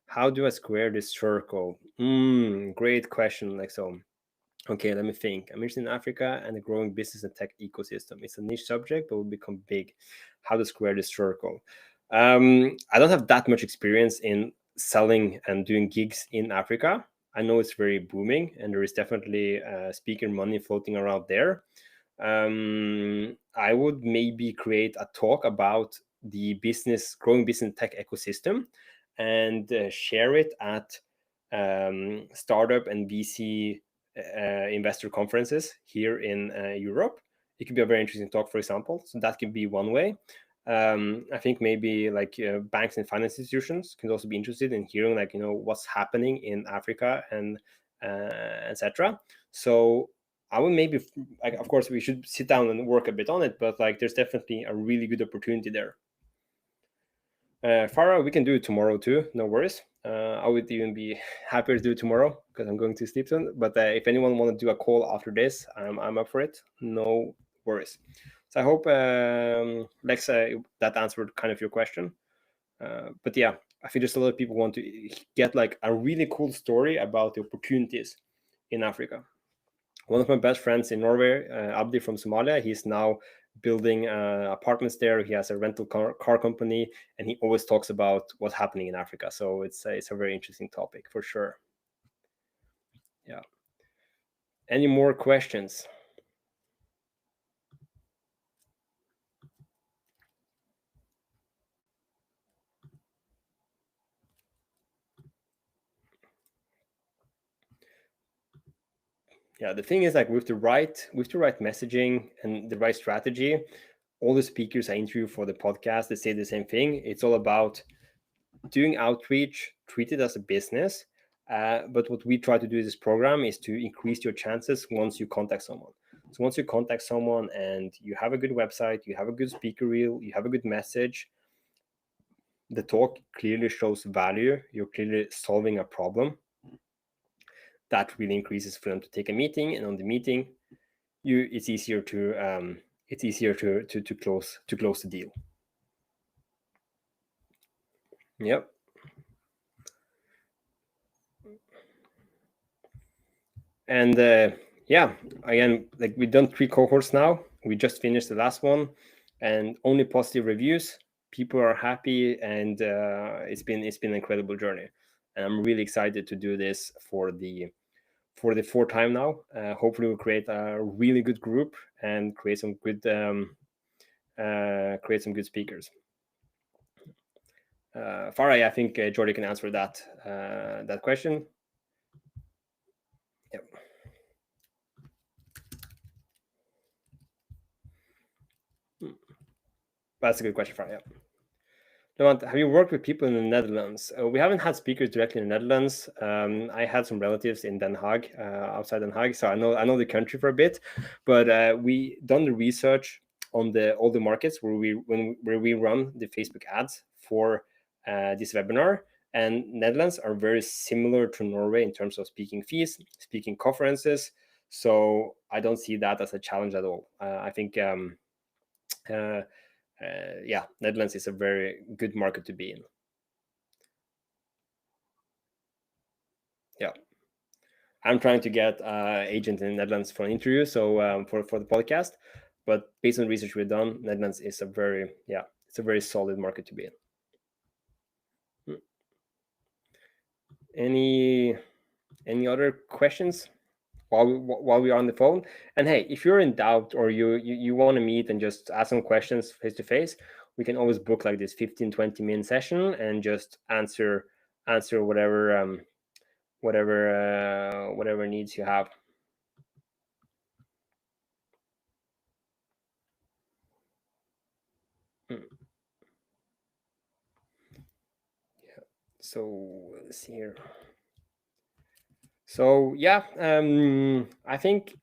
How do I square this circle? Great question, Lexo. Okay, let me think. I'm interested in Africa and the growing business and tech ecosystem. It's a niche subject but will become big. How to square this circle? I don't have that much experience in selling and doing gigs in Africa. I know it's very booming and there is definitely speaker money floating around there. I would maybe create a talk about the growing business tech ecosystem, and share it at startup and VC investor conferences here in Europe. It could be a very interesting talk, for example. So that could be one way. I think maybe like banks and finance institutions can also be interested in hearing like what's happening in Africa and etc. So I would maybe like, of course, we should sit down and work a bit on it, but like there's definitely a really good opportunity there. Farah, we can do it tomorrow too. No worries. I would even be happier to do it tomorrow because I'm going to sleep soon. But if anyone want to do a call after this, I'm up for it. No worries. So I hope, Lexa, that answered kind of your question. But yeah, I think there's a lot of people want to get like a really cool story about the opportunities in Africa. One of my best friends in Norway, Abdi from Somalia, he's now building apartments there. He has a rental car company, and he always talks about what's happening in Africa. So it's a very interesting topic for sure. Yeah. Any more questions? Yeah, the thing is, like with the right messaging and the right strategy, all the speakers I interview for the podcast, they say the same thing. It's all about doing outreach, treat it as a business. But what we try to do in this program is to increase your chances once you contact someone. So once you contact someone and you have a good website, you have a good speaker reel, you have a good message, the talk clearly shows value, you're clearly solving a problem, that really increases for them to take a meeting. And on the meeting, it's easier to close the deal. Yep. And yeah, again, like we've done 3 cohorts now. We just finished the last one, and only positive reviews. People are happy, and it's been an incredible journey. And I'm really excited to do this for the 4th time now. Hopefully, we'll create a really good group and create some good speakers. Farah, I think Jordi can answer that question. Yep. That's a good question, Farah. Yeah. Have you worked with people in the Netherlands? We haven't had speakers directly in the Netherlands. I had some relatives in Den Haag, outside Den Haag, so I know the country for a bit. But we done the research on all the markets where we run the Facebook ads for this webinar. And Netherlands are very similar to Norway in terms of speaking fees, speaking conferences. So I don't see that as a challenge at all. I think. Yeah, Netherlands is a very good market to be in. Yeah, I'm trying to get agent in the Netherlands for an interview, so for the podcast. But based on research we've done, Netherlands is a very solid market to be in. Any other questions while we're on the phone? And hey, if you're in doubt or you want to meet and just ask some questions face to face, we can always book like this 15-20 minute session and just answer answer whatever needs you have. Mm. Yeah. So let's see here. So yeah, I think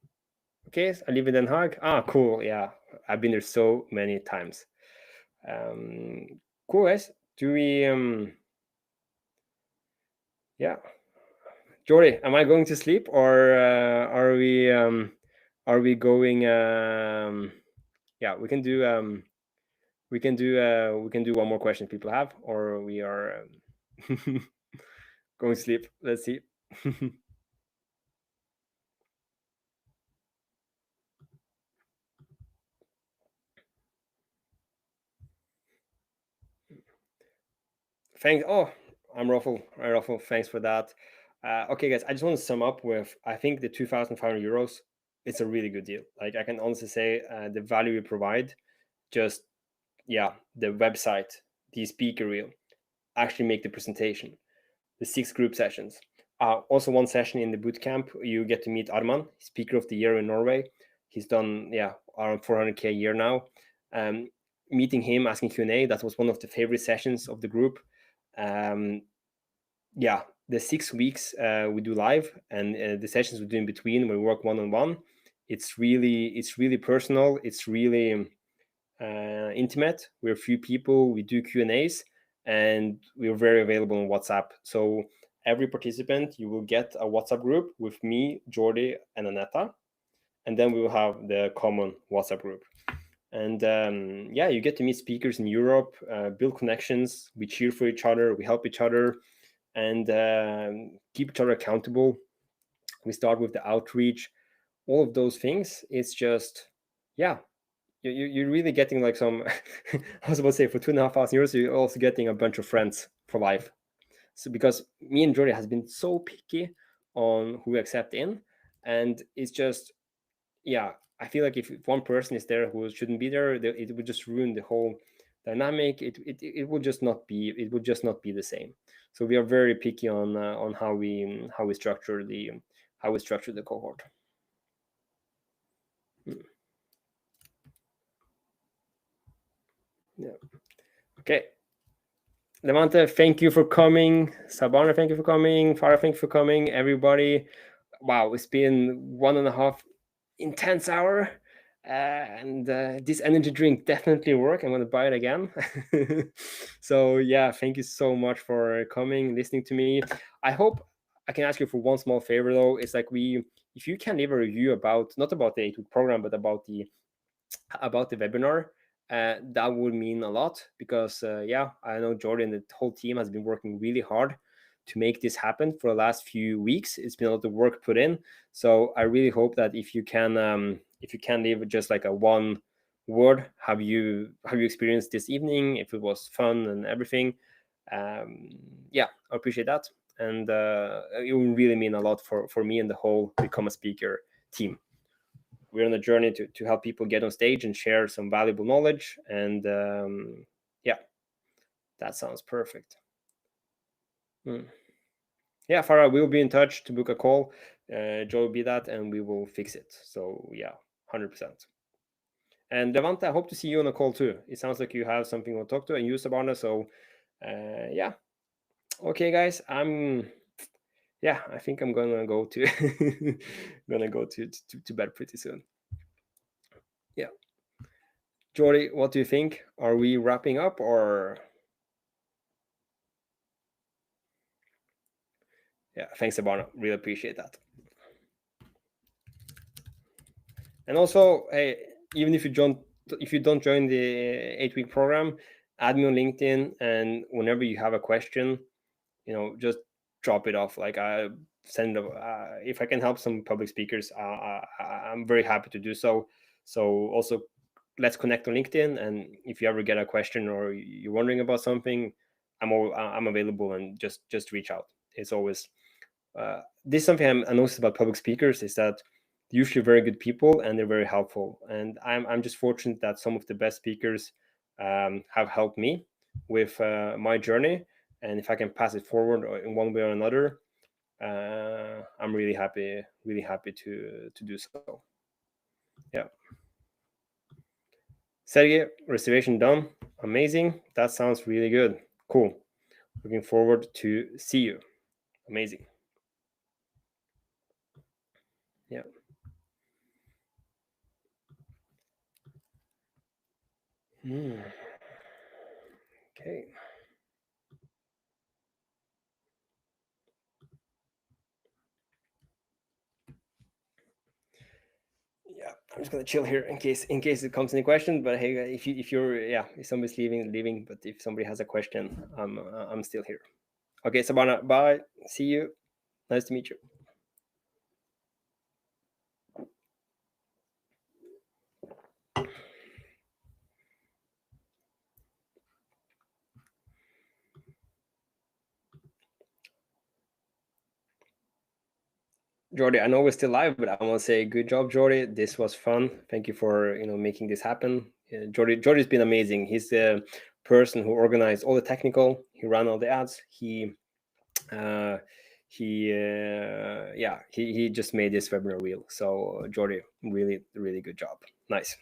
okay. I live in Den Haag. Ah, cool. Yeah, I've been there so many times. Cool guys. Do we yeah, Jordy, am I going to sleep or are we going yeah, we can do one more question people have, or we are going to sleep. Let's see. Thanks. Oh, I'm Ruffle. Hi, Ruffle. Thanks for that. Okay, guys, I just want to sum up with I think the 2,500 euros. It's a really good deal. Like I can honestly say, the value we provide, just yeah, the website, the speaker reel, actually make the presentation, the 6 group sessions. Also, one session in the boot camp, you get to meet Arman, speaker of the year in Norway. He's done around 400K a year now. Um, Meeting him, asking Q&A, that was one of the favorite sessions of the group. Um, yeah, the 6 weeks we do live, and the sessions we do in between, we work one-on-one. It's really personal. It's really intimate. We're a few people. We do Q&As, and we're very available on WhatsApp. So every participant, you will get a WhatsApp group with me, Jordi, and Aneta, and then we will have the common WhatsApp group. And yeah, you get to meet speakers in Europe, build connections. We cheer for each other. We help each other, and keep each other accountable. We start with the outreach. All of those things. It's just yeah, you're really getting like some I was about to say for 2,500 euros you're also getting a bunch of friends for life. So because me and Jordi has been so picky on who we accept in, and it's just yeah, I feel like if one person is there who shouldn't be there, it would just ruin the whole dynamic. It would just not be, it would just not be the same. So we are very picky on how we structure the cohort. Mm. Yeah. Okay. Levante, thank you for coming. Sabana, thank you for coming. Farah, thank you for coming. Everybody, wow, it's been 1.5 intense hour, and this energy drink definitely work. I'm gonna buy it again. So yeah, thank you so much for coming, listening to me. I hope I can ask you for one small favor though. It's like if you can leave a review about not about the 8-week program, but about the webinar, that would mean a lot because yeah, I know Jordan, the whole team has been working really hard to make this happen for the last few weeks. It's been a lot of work put in. So I really hope that if you can leave just like a one word, have you experienced this evening, if it was fun and everything. Yeah, I appreciate that. And it will really mean a lot for me and the whole Become a Speaker team. We're on a journey to help people get on stage and share some valuable knowledge. And yeah, that sounds perfect. Mm. Yeah, Farah, we'll be in touch to book a call. Joe will be that, and we will fix it. So yeah, 100%. And Levante, I hope to see you on a call too. It sounds like you have something to talk to, and you, Sabana. So yeah, okay, guys. Yeah, I think I'm gonna go to gonna go to bed pretty soon. Yeah. Jordy, what do you think? Are we wrapping up or? Yeah, thanks, Abana. Really appreciate that. And also, hey, even if you don't join the 8-week program, add me on LinkedIn, and whenever you have a question, just drop it off. Like I send if I can help some public speakers, I'm very happy to do so. So also, let's connect on LinkedIn, and if you ever get a question or you're wondering about something, I'm available, and just reach out. It's always this is something I noticed about public speakers is that they're usually very good people and they're very helpful. And I'm just fortunate that some of the best speakers have helped me with my journey. and if I can pass it forward in one way or another, I'm really happy to do so. Yeah. Sergey, reservation done. Amazing. That sounds really good. Cool. Looking forward to see you. Amazing. Yeah. Okay. Yeah, I'm just gonna chill here in case it comes any question. But hey, if you're if somebody's leaving, but if somebody has a question, I'm still here. Okay, Sabana, bye. See you. Nice to meet you. Jordy, I know we're still live, but I want to say good job, Jordy. This was fun. Thank you for making this happen. Jordy's been amazing. He's the person who organized all the technical. He ran all the ads. Uh, he just made this webinar real. So Jordy, really really good job. Nice.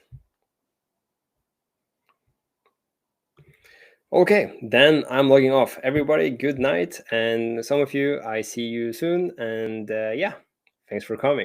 Okay, then I'm logging off. Everybody, good night, and some of you, I see you soon. And yeah, thanks for coming.